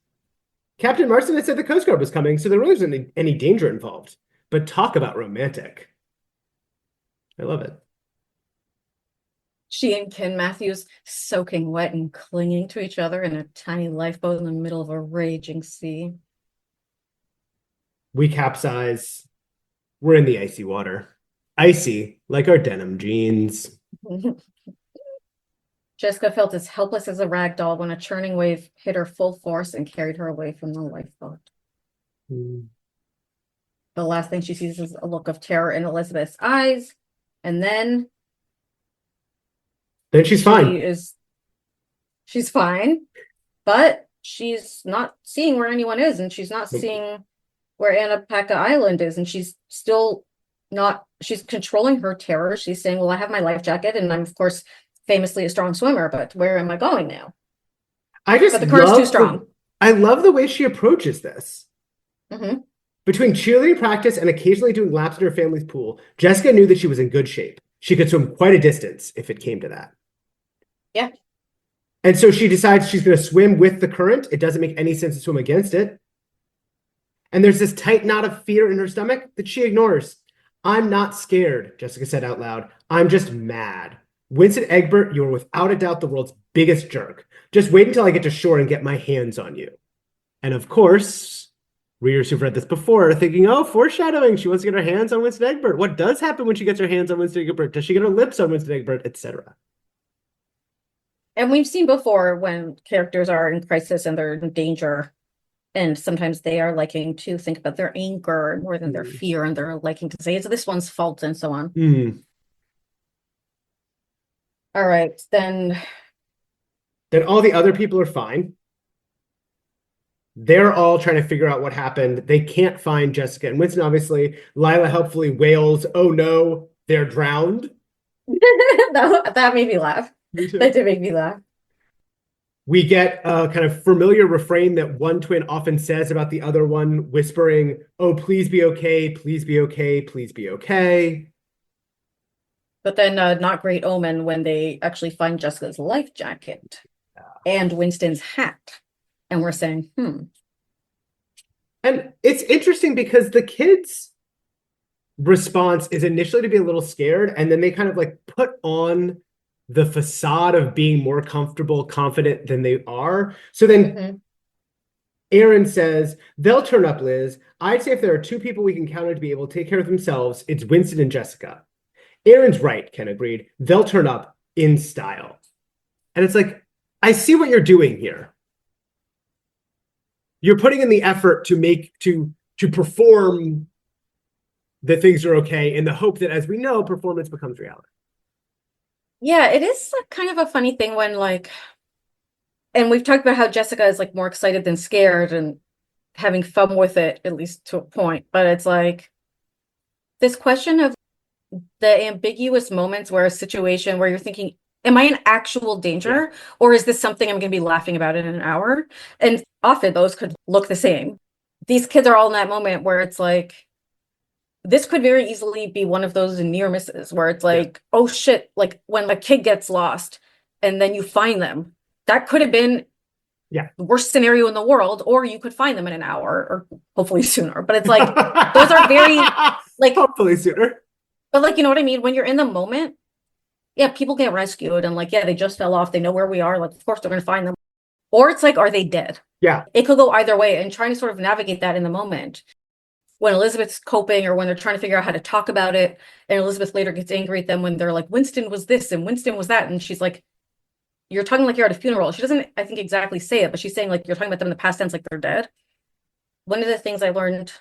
Captain Marston had said the Coast Guard was coming, so there really wasn't any danger involved. But talk about romantic. I love it. She and Ken Matthews soaking wet and clinging to each other in a tiny lifeboat in the middle of a raging sea. We capsize. We're in the icy water. Icy, like our denim jeans. Jessica felt as helpless as a rag doll when a churning wave hit her full force and carried her away from the lifeboat. The last thing she sees is a look of terror in Elizabeth's eyes. And then she's fine. She's fine, but she's not seeing where anyone is, and she's not seeing where Annapaca Island is, and she's still not, she's controlling her terror. She's saying, well, I have my life jacket, and I'm, of course, famously a strong swimmer, but where am I going now? But the current's too strong. I love the way she approaches this. Mm-hmm. Between cheerleading practice and occasionally doing laps in her family's pool, Jessica knew that she was in good shape. She could swim quite a distance if it came to that. Yeah. And so she decides she's going to swim with the current. It doesn't make any sense to swim against it. And there's this tight knot of fear in her stomach that she ignores. I'm not scared, Jessica said out loud. I'm just mad. Winston Egbert, you are without a doubt the world's biggest jerk. Just wait until I get to shore and get my hands on you. And of course, readers who've read this before are thinking, oh, foreshadowing. She wants to get her hands on Winston Egbert. What does happen when she gets her hands on Winston Egbert? Does she get her lips on Winston Egbert, etc.? And we've seen before when characters are in crisis and they're in danger, and sometimes they are liking to think about their anger more than their fear, and they're liking to say it's this one's fault and so on. All right, then all the other people are fine. They're all trying to figure out what happened. They can't find Jessica and Winston, obviously. Lila helpfully wails, oh no, they're drowned. That made me laugh. That did make me laugh. We get a kind of familiar refrain that one twin often says about the other one, whispering, oh, please be okay, please be okay, please be okay. But then not great omen when they actually find Jessica's life jacket and Winston's hat. And we're saying, And it's interesting because the kids' response is initially to be a little scared, and then they kind of like put on the facade of being more comfortable, confident than they are. So then Aaron says, they'll turn up, Liz. I'd say if there are two people we can count on to be able to take care of themselves, it's Winston and Jessica. Aaron's right, Ken agreed. They'll turn up in style. And it's like, I see what you're doing here. You're putting in the effort to perform that things are okay in the hope that, as we know, performance becomes reality. Yeah, it is kind of a funny thing when and we've talked about how Jessica is like more excited than scared and having fun with it, at least to a point. But it's like this question of the ambiguous moments where a situation where you're thinking, am I in actual danger? Or is this something I'm going to be laughing about in an hour? And often those could look the same. These kids are all in that moment where it's like, this could very easily be one of those near misses where it's like, oh shit, like when a kid gets lost and then you find them, that could have been the worst scenario in the world, or you could find them in an hour or hopefully sooner. But it's like, those are very like, hopefully sooner. But like, you know what I mean? When you're in the moment, people get rescued and like, they just fell off. They know where we are. Like, of course they're going to find them. Or it's like, are they dead? Yeah. It could go either way, and trying to sort of navigate that in the moment. When Elizabeth's coping or when they're trying to figure out how to talk about it, and Elizabeth later gets angry at them when they're like, Winston was this and Winston was that. And she's like, you're talking like you're at a funeral. She doesn't, I think, exactly say it, but she's saying like you're talking about them in the past tense like they're dead. One of the things I learned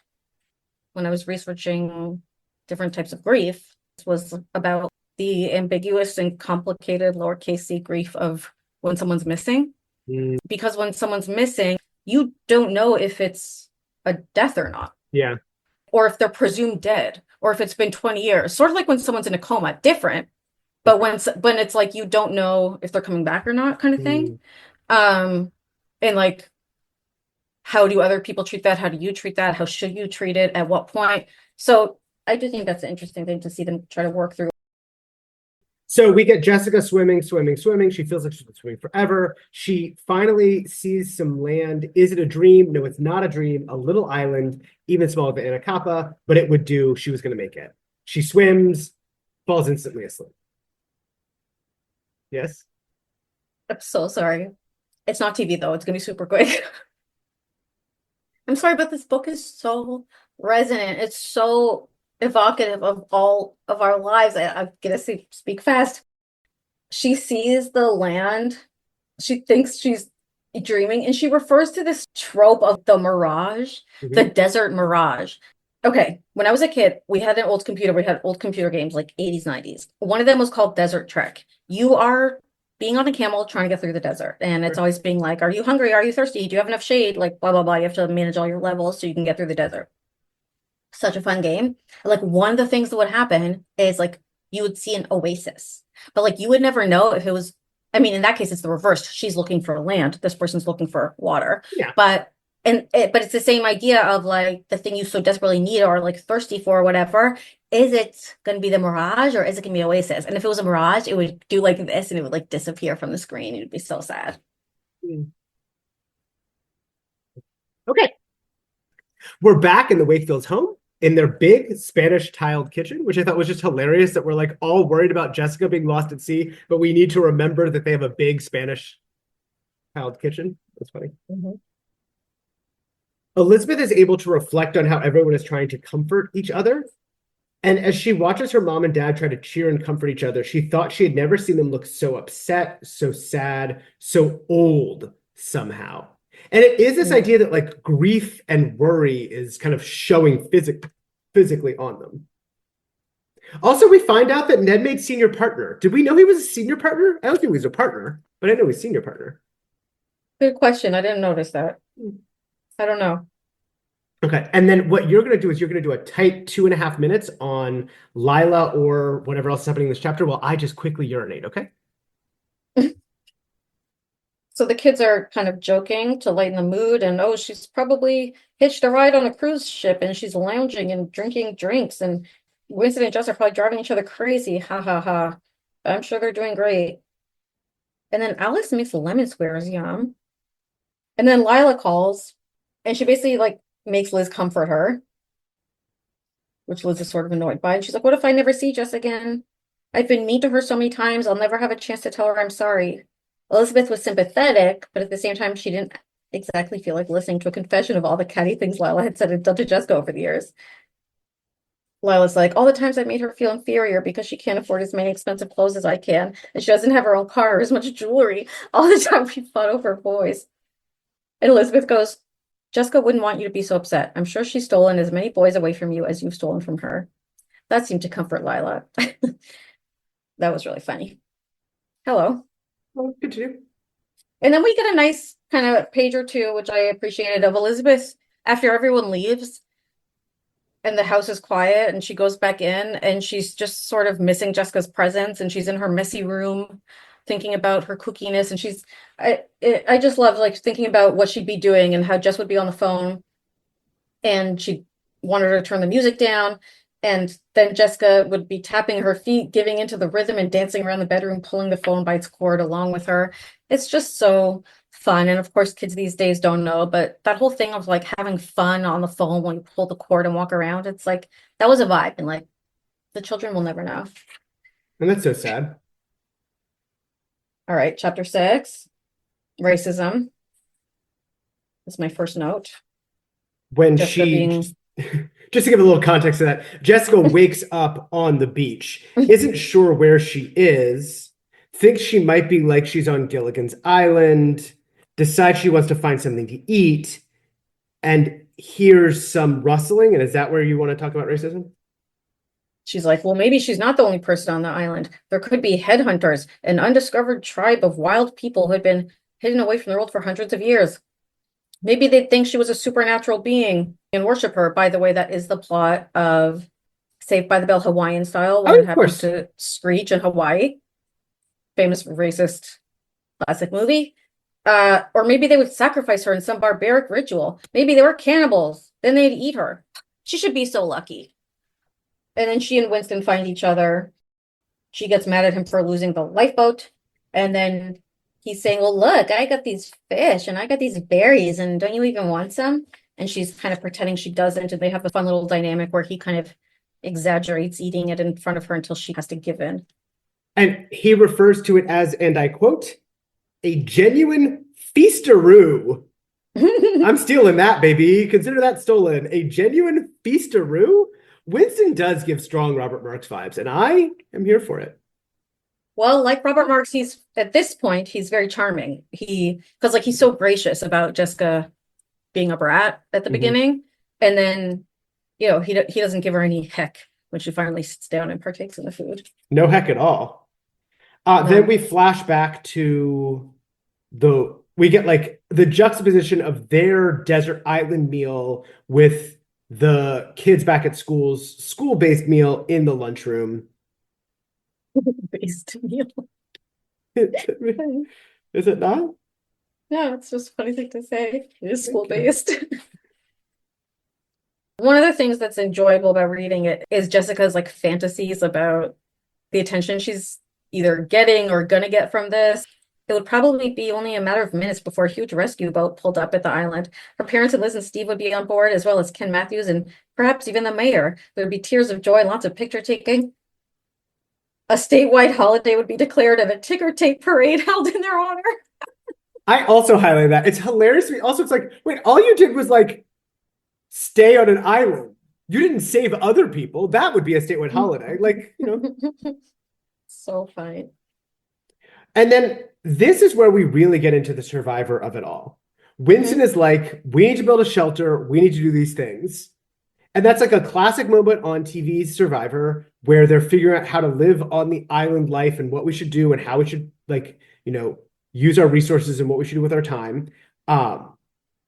when I was researching different types of grief was about the ambiguous and complicated lowercase c grief of when someone's missing. Because when someone's missing, you don't know if it's a death or not. Yeah. Or if they're presumed dead, or if it's been 20 years. Sort of like when someone's in a coma, different. But when it's like you don't know if they're coming back or not, kind of thing. And like, how do other people treat that? How do you treat that? How should you treat it? At what point? So I do think that's an interesting thing to see them try to work through. So we get Jessica swimming. She feels like she's been swimming forever. She finally sees some land. Is it a dream? No, it's not a dream. A little island, even smaller than Anacapa, but it would do. She was going to make it. She swims, falls instantly asleep. Yes? I'm so sorry. It's not TV though. It's going to be super quick. I'm sorry, but this book is so resonant. It's so evocative of all of our lives. I'm gonna speak fast. She sees the land. She thinks she's dreaming, and she refers to this trope of the mirage, the desert mirage. Okay, when I was a kid, we had an old computer. We had old computer games like 80s, 90s. One of them was called Desert Trek. You are being on a camel trying to get through the desert, and it's always being like, are you hungry? Are you thirsty? Do you have enough shade? Like blah blah blah. You have to manage all your levels so you can get through the desert. Such a fun game. Like one of the things that would happen is like you would see an oasis, but like you would never know if it was, I mean, in that case, it's the reverse. She's looking for land. This person's looking for water. Yeah. But it's the same idea of like the thing you so desperately need or like thirsty for or whatever. Is it going to be the mirage or is it going to be oasis? And if it was a mirage, it would do like this and it would like disappear from the screen. It would be so sad. Okay. We're back in the Wakefields' home in their big Spanish tiled kitchen, which I thought was just hilarious that we're like all worried about Jessica being lost at sea, but we need to remember that they have a big Spanish tiled kitchen. That's funny. Elizabeth is able to reflect on how everyone is trying to comfort each other. And as she watches her mom and dad try to cheer and comfort each other, she thought she had never seen them look so upset, so sad, so old somehow. And it is this idea that like grief and worry is kind of showing physically on them. Also, we find out that Ned made senior partner. Did we know he was a senior partner? I don't think he was a partner, but I know he's senior partner. Good question. I didn't notice that. I don't know. Okay. And then what you're going to do is you're going to do a tight 2.5 minutes on Lila or whatever else is happening in this chapter while I just quickly urinate. Okay. So the kids are kind of joking to lighten the mood, and oh, she's probably hitched a ride on a cruise ship and she's lounging and drinking drinks, and Winston and Jess are probably driving each other crazy. Ha ha ha. I'm sure they're doing great. And then Alex makes lemon squares, yum. And then Lila calls and she basically like makes Liz comfort her, which Liz is sort of annoyed by. And she's like, what if I never see Jess again? I've been mean to her so many times, I'll never have a chance to tell her I'm sorry. Elizabeth was sympathetic, but at the same time, she didn't exactly feel like listening to a confession of all the catty things Lila had said and done to Jessica over the years. Lila's like, all the times I made her feel inferior because she can't afford as many expensive clothes as I can, and she doesn't have her own car or as much jewelry. All the time we fought over boys. And Elizabeth goes, Jessica wouldn't want you to be so upset. I'm sure she's stolen as many boys away from you as you've stolen from her. That seemed to comfort Lila. That was really funny. Hello. Well, good to do. And then we get a nice kind of page or two, which I appreciated, of Elizabeth after everyone leaves and the house is quiet and she goes back in and she's just sort of missing Jessica's presence and she's in her messy room thinking about her kookiness. And I just love like thinking about what she'd be doing and how Jess would be on the phone and she wanted her to turn the music down. And then Jessica would be tapping her feet, giving into the rhythm and dancing around the bedroom, pulling the phone by its cord along with her. It's just so fun. And of course, kids these days don't know, but that whole thing of like having fun on the phone when you pull the cord and walk around, it's like, that was a vibe. And like, the children will never know. And that's so sad. All right, chapter 6, racism. That's my first note. When Jessica she... Just to give a little context to that, Jessica wakes up on the beach, isn't sure where she is. thinks she might be like she's on Gilligan's Island, decides she wants to find something to eat, and hears some rustling. And is that where you want to talk about racism? She's like, well, maybe she's not the only person on the island. There could be headhunters, an undiscovered tribe of wild people who had been hidden away from the world for hundreds of years. Maybe they'd think she was a supernatural being and worship her. By the way, that is the plot of Saved by the Bell Hawaiian Style, when it happens to Screech in Hawaii. Famous racist classic movie. Or maybe they would sacrifice her in some barbaric ritual. Maybe they were cannibals. Then they'd eat her. She should be so lucky. And then she and Winston find each other. She gets mad at him for losing the lifeboat. And then he's saying, well, look, I got these fish and I got these berries, and don't you even want some? And she's kind of pretending she doesn't. And they have a fun little dynamic where he kind of exaggerates eating it in front of her until she has to give in. And he refers to it as, and I quote, a genuine feasteroo. I'm stealing that, baby. Consider that stolen. A genuine feasteroo? Winston does give strong Robert Marks vibes, and I am here for it. Well, like Robert Marks, he's at this point, he's very charming. Because he's so gracious about Jessica being a brat at the beginning. And then, he doesn't give her any heck when she finally sits down and partakes in the food. No heck at all. No. Then we flash back to we get like the juxtaposition of their desert island meal with the kids back at school-based meal in the lunchroom. Based meal. Is it not? No, it's just a funny thing to say. It is school-based. One of the things that's enjoyable about reading it is Jessica's fantasies about the attention she's either getting or gonna get from this. It would probably be only a matter of minutes before a huge rescue boat pulled up at the island. Her parents and Liz and Steve would be on board, as well as Ken Matthews and perhaps even the mayor. There would be tears of joy, lots of picture taking. A statewide holiday would be declared and a ticker tape parade held in their honor. I also highlight that. It's hilarious to me. Also, it's wait, all you did was stay on an island. You didn't save other people. That would be a statewide holiday. So funny. And then this is where we really get into the survivor of it all. Winston is like, we need to build a shelter. We need to do these things. And that's a classic moment on TV's Survivor, where they're figuring out how to live on the island life and what we should do and how we should use our resources and what we should do with our time.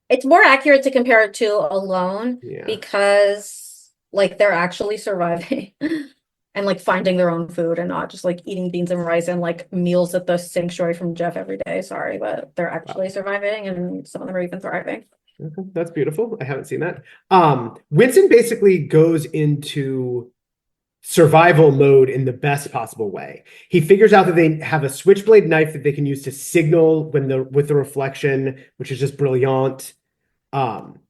It's more accurate to compare it to Alone because they're actually surviving and finding their own food and not just eating beans and rice and meals at the sanctuary from Jeff every day. Sorry, but they're actually surviving, and some of them are even thriving. Okay, that's beautiful. I haven't seen that. Winston basically goes into survival mode in the best possible way. He figures out that they have a switchblade knife that they can use to signal with the reflection, which is just brilliant. Then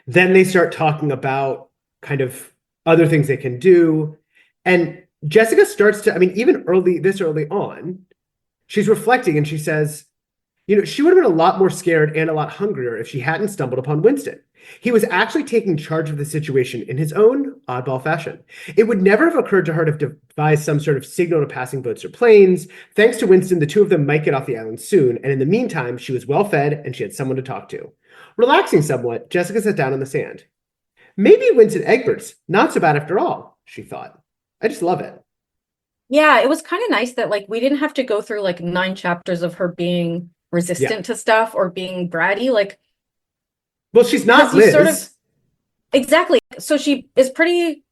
they start talking about kind of other things they can do. And Jessica starts to, even this early on, she's reflecting and she says, she would have been a lot more scared and a lot hungrier if she hadn't stumbled upon Winston. He was actually taking charge of the situation in his own oddball fashion. It would never have occurred to her to devise some sort of signal to passing boats or planes. Thanks to Winston, the two of them might get off the island soon, and in the meantime, she was well fed and she had someone to talk to. Relaxing somewhat, Jessica sat down on the sand. Maybe Winston Egbert's not so bad after all, she thought. I just love it. Yeah, it was kind of nice that we didn't have to go through 9 chapters of her being resistant to stuff or being bratty. Well, she's not Liz. Exactly. So she is pretty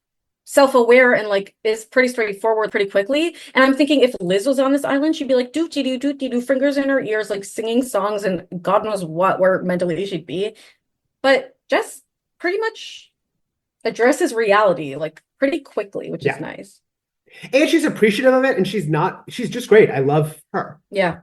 self-aware and is pretty straightforward pretty quickly. And I'm thinking if Liz was on this island, she'd be doot-dee-doo, fingers in her ears, singing songs and God knows what, where mentally she'd be. But Jess pretty much addresses reality pretty quickly, which is nice. And she's appreciative of it, and she's just great. I love her. Yeah.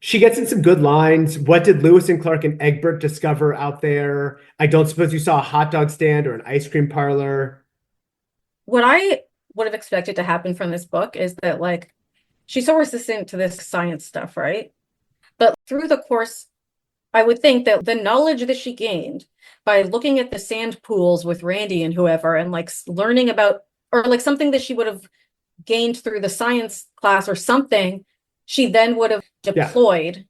She gets in some good lines. What did Lewis and Clark and Egbert discover out there? I don't suppose you saw a hot dog stand or an ice cream parlor. What I would have expected to happen from this book is that she's so resistant to this science stuff, right? But through the course, I would think that the knowledge that she gained by looking at the sand pools with Randy and whoever and learning about, or something that she would have gained through the science class or something, she then would have deployed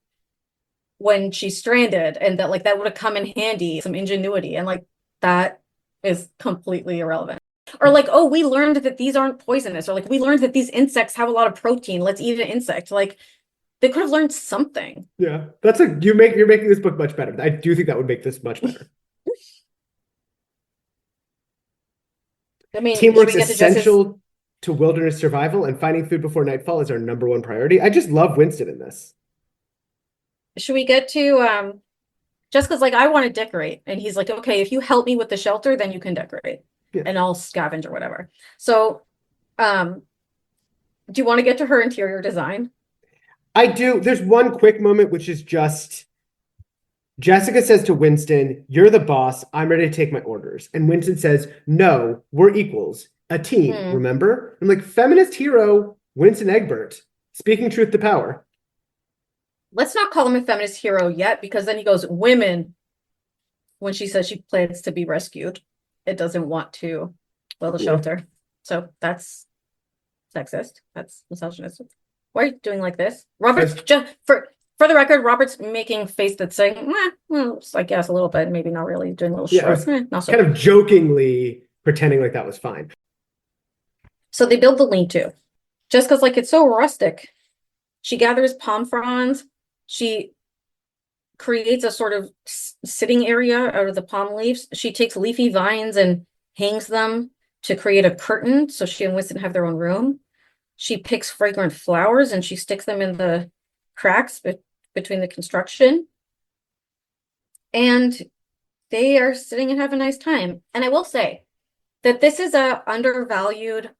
when she's stranded, and that like that would have come in handy, some ingenuity, and like that is completely irrelevant. Or like, oh, we learned that these aren't poisonous, or like we learned that these insects have a lot of protein, let's eat an insect. Like they could have learned something. Yeah, that's you're making this book much better. I do think that would make this much better. I mean, teamwork's essential to wilderness survival, and finding food before nightfall is our #1 priority. I just love Winston in this. Should we get to Jessica's like, I want to decorate, and he's like, okay, if you help me with the shelter, then you can decorate, and I'll scavenge or whatever. So do you want to get to her interior design? I do. There's one quick moment, which is just Jessica says to Winston, "You're the boss. I'm ready to take my orders." And Winston says, "No, we're equals. A team, remember?" I'm like, feminist hero Winston Egbert, speaking truth to power. Let's not call him a feminist hero yet, because then he goes, women, when she says she plans to be rescued. It doesn't want to build a shelter. So that's sexist. That's misogynistic. Why are you doing like this? Robert's just for the record, Robert's making face that's saying, well, I guess a little bit, maybe not really, doing a little short. Not so kind of jokingly pretending like that was fine. So they build the lean-to. Jessica's like, it's so rustic. She gathers palm fronds. She creates a sort of sitting area out of the palm leaves. She takes leafy vines and hangs them to create a curtain so she and Winston have their own room. She picks fragrant flowers and she sticks them in the cracks between the construction. And they are sitting and have a nice time. And I will say that this is a undervalued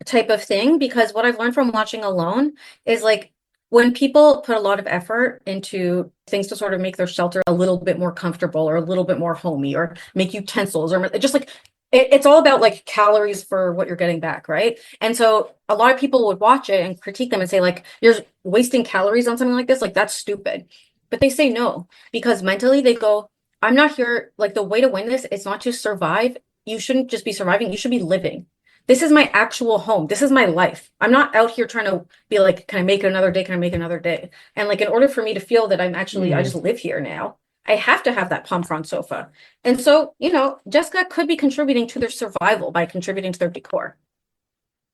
type of thing, because what I've learned from watching Alone is like, when people put a lot of effort into things to sort of make their shelter a little bit more comfortable or a little bit more homey, or make utensils, or just like it's all about like calories for what you're getting back, right? And so a lot of people would watch it and critique them and say like, you're wasting calories on something like this, like that's stupid. But they say no, because mentally they go, I'm not here, like the way to win this, it's not to survive. You shouldn't just be surviving, you should be living. This is my actual home. This is my life. I'm not out here trying to be like, can I make it another day? Can I make another day? And like, in order for me to feel that I'm actually, I just live here now, I have to have that palm frond sofa. And so, you know, Jessica could be contributing to their survival by contributing to their decor.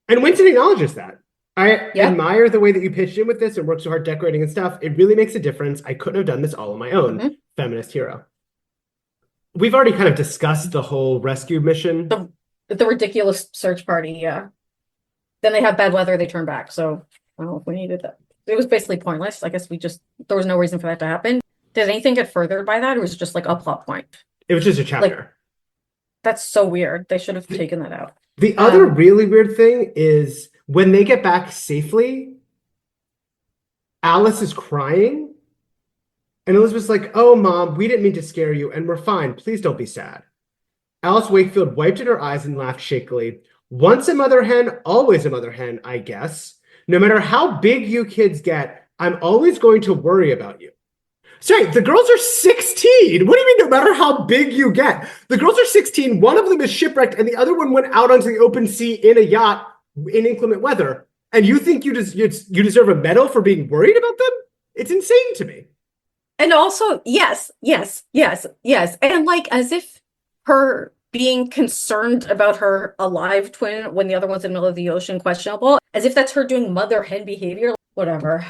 And Winston acknowledges that. I admire the way that you pitched in with this and worked so hard decorating and stuff. It really makes a difference. I couldn't have done this all on my own. Feminist hero. We've already kind of discussed the whole rescue mission. The ridiculous search party, yeah. Then they have bad weather, they turn back. So I don't know if we needed that. It was basically pointless. I guess there was no reason for that to happen. Did anything get furthered by that, or was it just like a plot point? It was just a chapter. Like, that's so weird. They should have taken that out. The other really weird thing is when they get back safely, Alice is crying. And Elizabeth's like, "Oh, Mom, we didn't mean to scare you, and we're fine. Please don't be sad." Alice Wakefield wiped at her eyes and laughed shakily. "Once a mother hen, always a mother hen, I guess. No matter how big you kids get, I'm always going to worry about you." Sorry, the girls are 16. What do you mean no matter how big you get? The girls are 16. One of them is shipwrecked, and the other one went out onto the open sea in a yacht in inclement weather. And you think you deserve a medal for being worried about them? It's insane to me. And also, yes. And like, as if her being concerned about her alive twin when the other one's in the middle of the ocean questionable, as if that's her doing mother hen behavior. Whatever.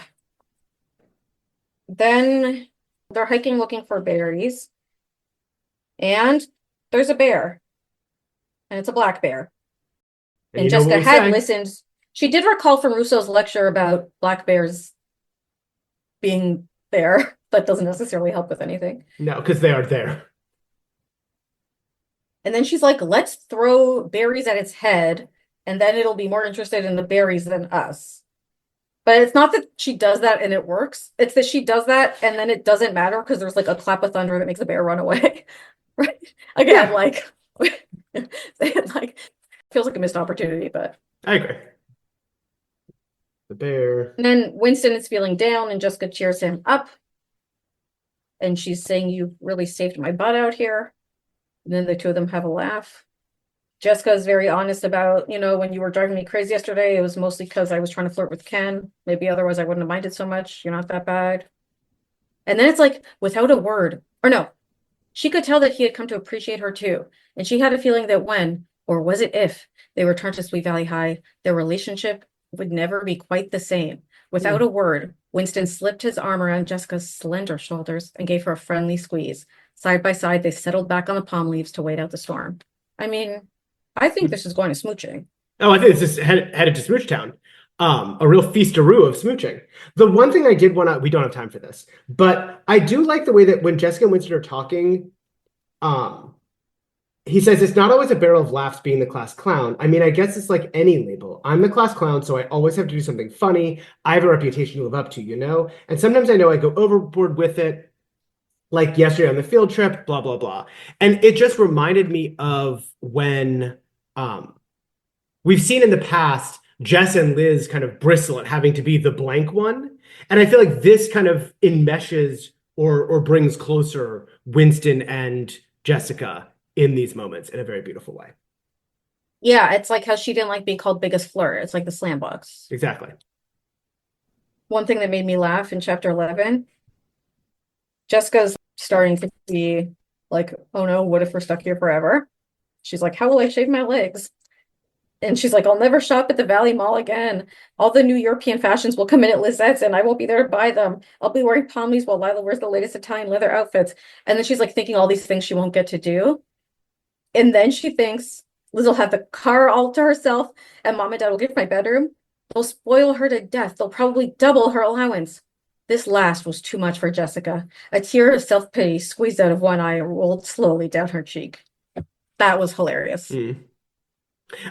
Then they're hiking looking for berries, and there's a bear, and it's a black bear. And Jessica had listened. She did recall from Rousseau's lecture about black bears being there, but doesn't necessarily help with anything. No, because they aren't there. And then she's like, let's throw berries at its head, and then it'll be more interested in the berries than us. But it's not that she does that and it works. It's that she does that and then it doesn't matter because there's like a clap of thunder that makes the bear run away. Right? Again, like, like, feels like a missed opportunity, but. I agree. The bear. And then Winston is feeling down and Jessica cheers him up. And she's saying, "You really saved my butt out here." And then the two of them have a laugh. Jessica's very honest about, when you were driving me crazy yesterday, it was mostly because I was trying to flirt with Ken. Maybe otherwise I wouldn't have minded so much. You're not that bad. And then it's like, without a word, or no, she could tell that he had come to appreciate her too. And she had a feeling that when, or was it if, they returned to Sweet Valley High, their relationship would never be quite the same. Without a word, Winston slipped his arm around Jessica's slender shoulders and gave her a friendly squeeze. Side by side, they settled back on the palm leaves to wait out the storm. I mean, I think this is going to smooching. Oh, I think it's just headed to Smooch Town. A real feast-a-roo of smooching. The one thing I did want to, we don't have time for this, but I do like the way that when Jessica and Winston are talking, he says it's not always a barrel of laughs being the class clown. I mean, I guess it's like any label. I'm the class clown, so I always have to do something funny. I have a reputation to live up to, And sometimes I know I go overboard with it, like yesterday on the field trip, blah, blah, blah. And it just reminded me of when we've seen in the past Jess and Liz kind of bristle at having to be the blank one. And I feel like this kind of enmeshes or brings closer Winston and Jessica in these moments in a very beautiful way. Yeah, it's like how she didn't like being called biggest flirt. It's like the slam box. Exactly. One thing that made me laugh in chapter 11, Jessica's starting to be like, oh no, what if we're stuck here forever? She's like, how will I shave my legs? And she's like, I'll never shop at the Valley Mall again. All the new European fashions will come in at Lizette's and I won't be there to buy them. I'll be wearing palm leaves while Lila wears the latest Italian leather outfits. And then she's like thinking all these things she won't get to do. And then she thinks Liz will have the car all to herself and mom and dad will give my bedroom. They'll spoil her to death. They'll probably double her allowance. This last was too much for Jessica. A tear of self-pity squeezed out of one eye and rolled slowly down her cheek. That was hilarious.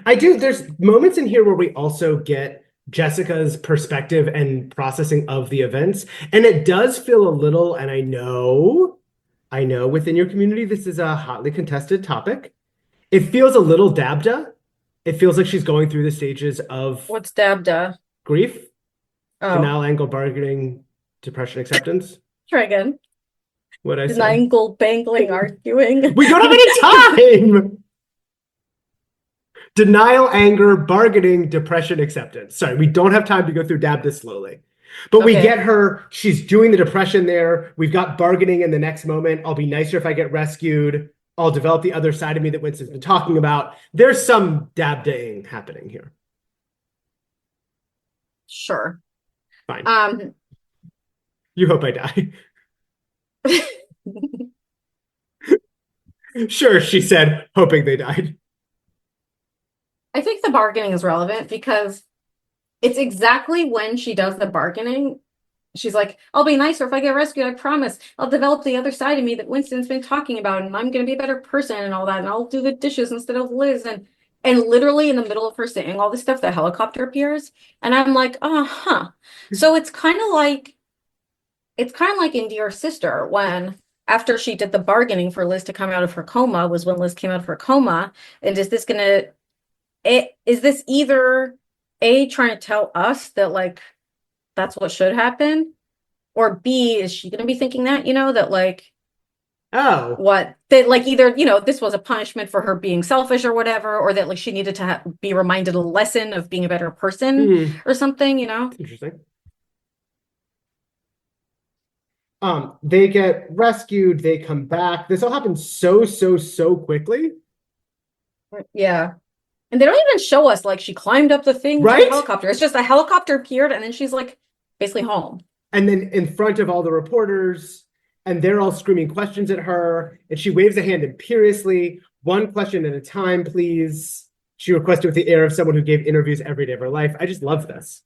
There's moments in here where we also get Jessica's perspective and processing of the events. And it does feel a little, and I know within your community, this is a hotly contested topic. It feels a little Dabda. It feels like she's going through the stages of What's Dabda? grief, Oh, denial, angle, bargaining, depression, acceptance. try again. What I say? Bangling, arguing. We don't have any time. Denial, anger, bargaining, depression, acceptance. Sorry, we don't have time to go through Dabda slowly. But we Okay. get her, she's doing the depression there. We've got bargaining in the next moment. I'll be nicer if I get rescued. I'll develop the other side of me that Winston's been talking about. There's some Dabda-ing happening here. Sure. Fine. You hope I die. Sure, she said, hoping they died. I think the bargaining is relevant because it's exactly when she does the bargaining. She's like, I'll be nicer if I get rescued, I promise. I'll develop the other side of me that Winston's been talking about, and I'm going to be a better person and all that, and I'll do the dishes instead of Liz. And literally in the middle of her saying all this stuff, the helicopter appears, and I'm like, So it's kind of like in Dear Sister, when after she did the bargaining for Liz to come out of her coma was when Liz came out of her coma. And is this either A, trying to tell us that like that's what should happen, or B, is she going to be thinking that, that like, what, that like either, this was a punishment for her being selfish or whatever, or that like she needed to be reminded a lesson of being a better person or something, Interesting. They get rescued, they come back. This all happens so quickly. Yeah. And they don't even show us like she climbed up the thing to Right? the helicopter. It's just a helicopter appeared and then she's like basically home. And then in front of all the reporters, and they're all screaming questions at her, and she waves a hand imperiously. One question at a time, please. She requested with the air of someone who gave interviews every day of her life. I just love this.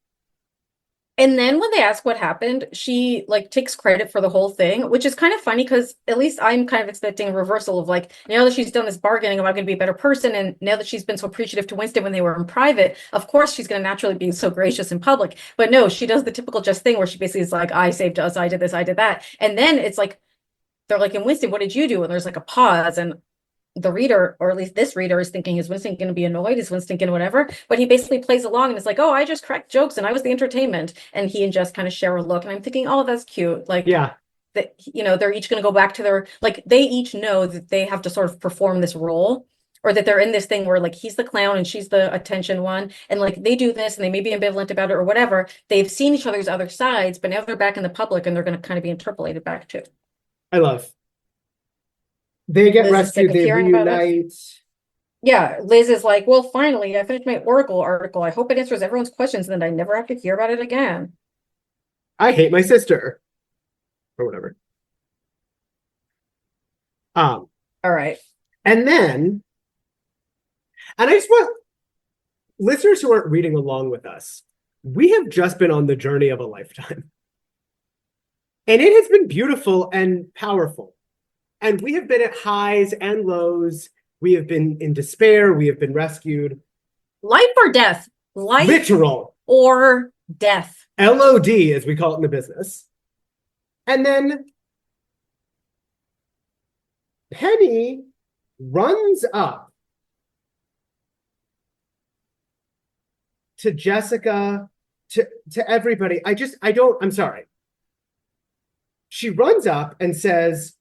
And then when they ask what happened, she like takes credit for the whole thing, which is kind of funny because at least I'm kind of expecting a reversal of like, now that she's done this bargaining, am I going to be a better person? And now that she's been so appreciative to Winston when they were in private, of course she's going to naturally be so gracious in public. But no, she does the typical Jess thing where she basically is like, I saved us, I did this, I did that. And then it's like, they're like, and Winston, what did you do? And there's like a pause, and the reader, or at least this reader, is thinking, is Winston going to be annoyed? Is Winston going to whatever? But he basically plays along and it's like, oh, I just cracked jokes and I was the entertainment. And he and Jess kind of share a look. And I'm thinking, oh, that's cute. Like, Yeah. that, they're each going to go back to their, like, they each know that they have to sort of perform this role or that they're in this thing where like he's the clown and she's the attention one, and like they do this and they may be ambivalent about it or whatever. They've seen each other's other sides, but now they're back in the public and they're going to kind of be interpolated back too. I love. They get Liz is rescued, sick of they hearing about it. reunite. Yeah, Liz is like, well, finally, I finished my Oracle article. I hope it answers everyone's questions and then I never have to hear about it again. I hate my sister. Or whatever. All right. And then, and I just want listeners who aren't reading along with us, we have just been on the journey of a lifetime. And it has been beautiful and powerful. And we have been at highs and lows. We have been in despair. We have been rescued. Life or death? Life Literal. or death? LOD, as we call it in the business. And then Penny runs up to Jessica, to everybody. I'm sorry. She runs up and says,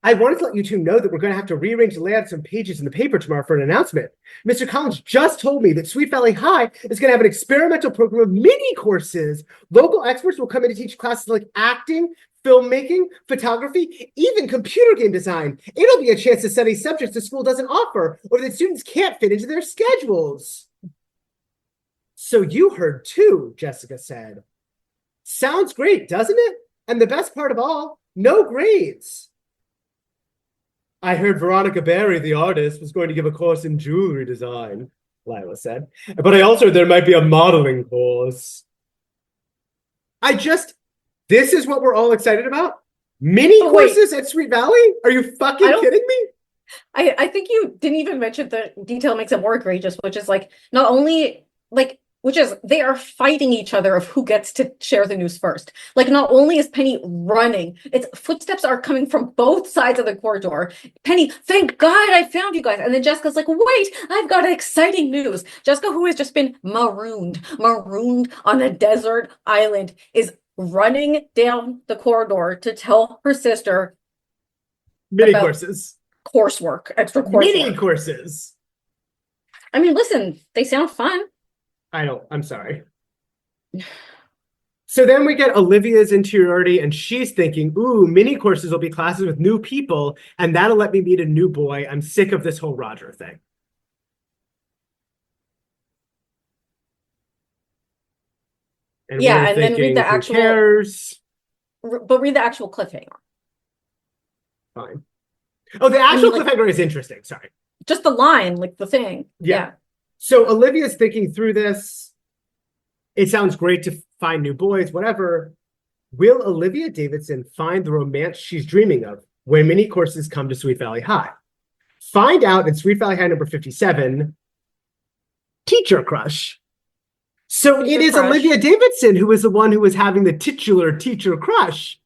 I wanted to let you two know that we're going to have to rearrange the layout of some pages in the paper tomorrow for an announcement. Mr. Collins just told me that Sweet Valley High is going to have an experimental program of mini courses. Local experts will come in to teach classes like acting, filmmaking, photography, even computer game design. It'll be a chance to study subjects the school doesn't offer or that students can't fit into their schedules. So you heard too, Jessica said. Sounds great, doesn't it? And the best part of all, no grades. I heard Veronica Berry, the artist, was going to give a course in jewelry design, Lila said. But I also heard there might be a modeling course. This is what we're all excited about? Mini courses at Sweet Valley? Are you fucking kidding me? I think you didn't even mention the detail makes it more egregious, which is like, not only like, which is they are fighting each other of who gets to share the news first. Like, not only is Penny running, its footsteps are coming from both sides of the corridor. Penny, thank God I found you guys. And then Jessica's like, wait, I've got exciting news. Jessica, who has just been marooned on a desert island, is running down the corridor to tell her sister Mini about courses. Coursework, extra coursework. Mini courses. I mean, listen, they sound fun. I'm sorry. So then we get Olivia's interiority, and she's thinking, ooh, mini courses will be classes with new people, and that'll let me meet a new boy. I'm sick of this whole Roger thing. And Yeah, we're and then read thinking, the who actual- cares? But read the actual cliffhanger. Fine. Oh, the actual like- cliffhanger is interesting. Sorry. Just the line, like the thing. Yeah. So Olivia's thinking through this. It sounds great to find new boys, whatever. Will Olivia Davidson find the romance she's dreaming of when mini courses come to Sweet Valley High? Find out in Sweet Valley High number 57, Teacher Crush. So Teacher it is crush. Olivia Davidson who is the one who was having the titular teacher crush.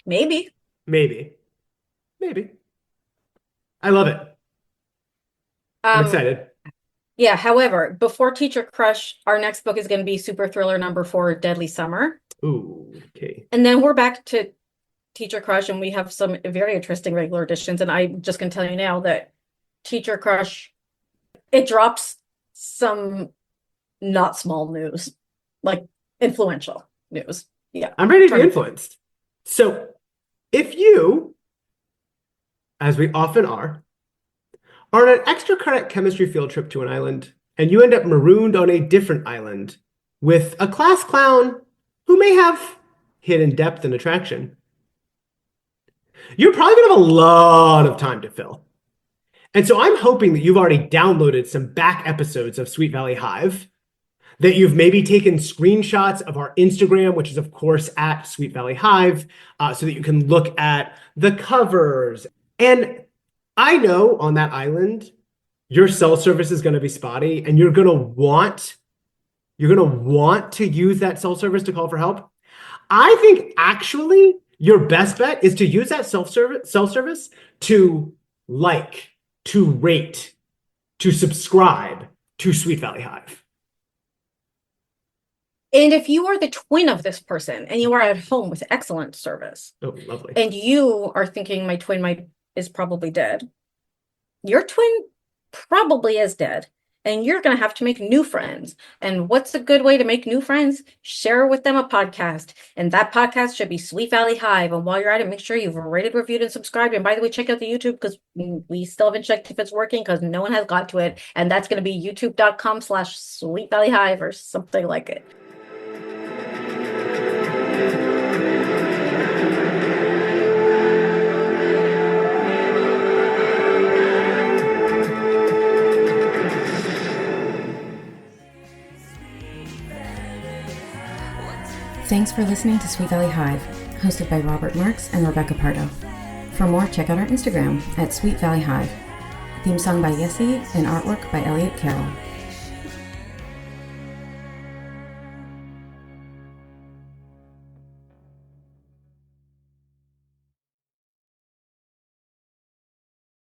Maybe. Maybe. I love it. I'm excited. Yeah, however, before Teacher Crush, our next book is going to be super thriller number 4, Deadly Summer. Ooh, okay. And then we're back to Teacher Crush, and we have some very interesting regular editions. And I'm just going to tell you now that Teacher Crush, it drops some not small news, like influential news. Yeah. I'm ready to be influenced. So if you, as we often are on an extra credit chemistry field trip to an island, and you end up marooned on a different island with a class clown who may have hidden depth and attraction, you're probably going to have a lot of time to fill. And so I'm hoping that you've already downloaded some back episodes of Sweet Valley Hive, that you've maybe taken screenshots of our Instagram, which is, of course, at Sweet Valley Hive, so that you can look at the covers. And I know on that island, your cell service is going to be spotty, and you're going to want to use that cell service to call for help. I think actually your best bet is to use that cell service to like, to rate, to subscribe to Sweet Valley Hive. And if you are the twin of this person and you are at home with excellent service, Oh, lovely. and you are thinking my twin is probably dead, your twin probably is dead. And you're going to have to make new friends. And what's a good way to make new friends? Share with them a podcast. And that podcast should be Sweet Valley Hive. And while you're at it, make sure you've rated, reviewed, and subscribed. And by the way, check out the YouTube because we still haven't checked if it's working because no one has got to it. And that's going to be youtube.com/Sweet Valley Hive or something like it. Thanks for listening to Sweet Valley Hive, hosted by Robert Marks and Rebecca Pardo. For more, check out our Instagram at Sweet Valley Hive. Theme song by Yessie and artwork by Elliot Carroll.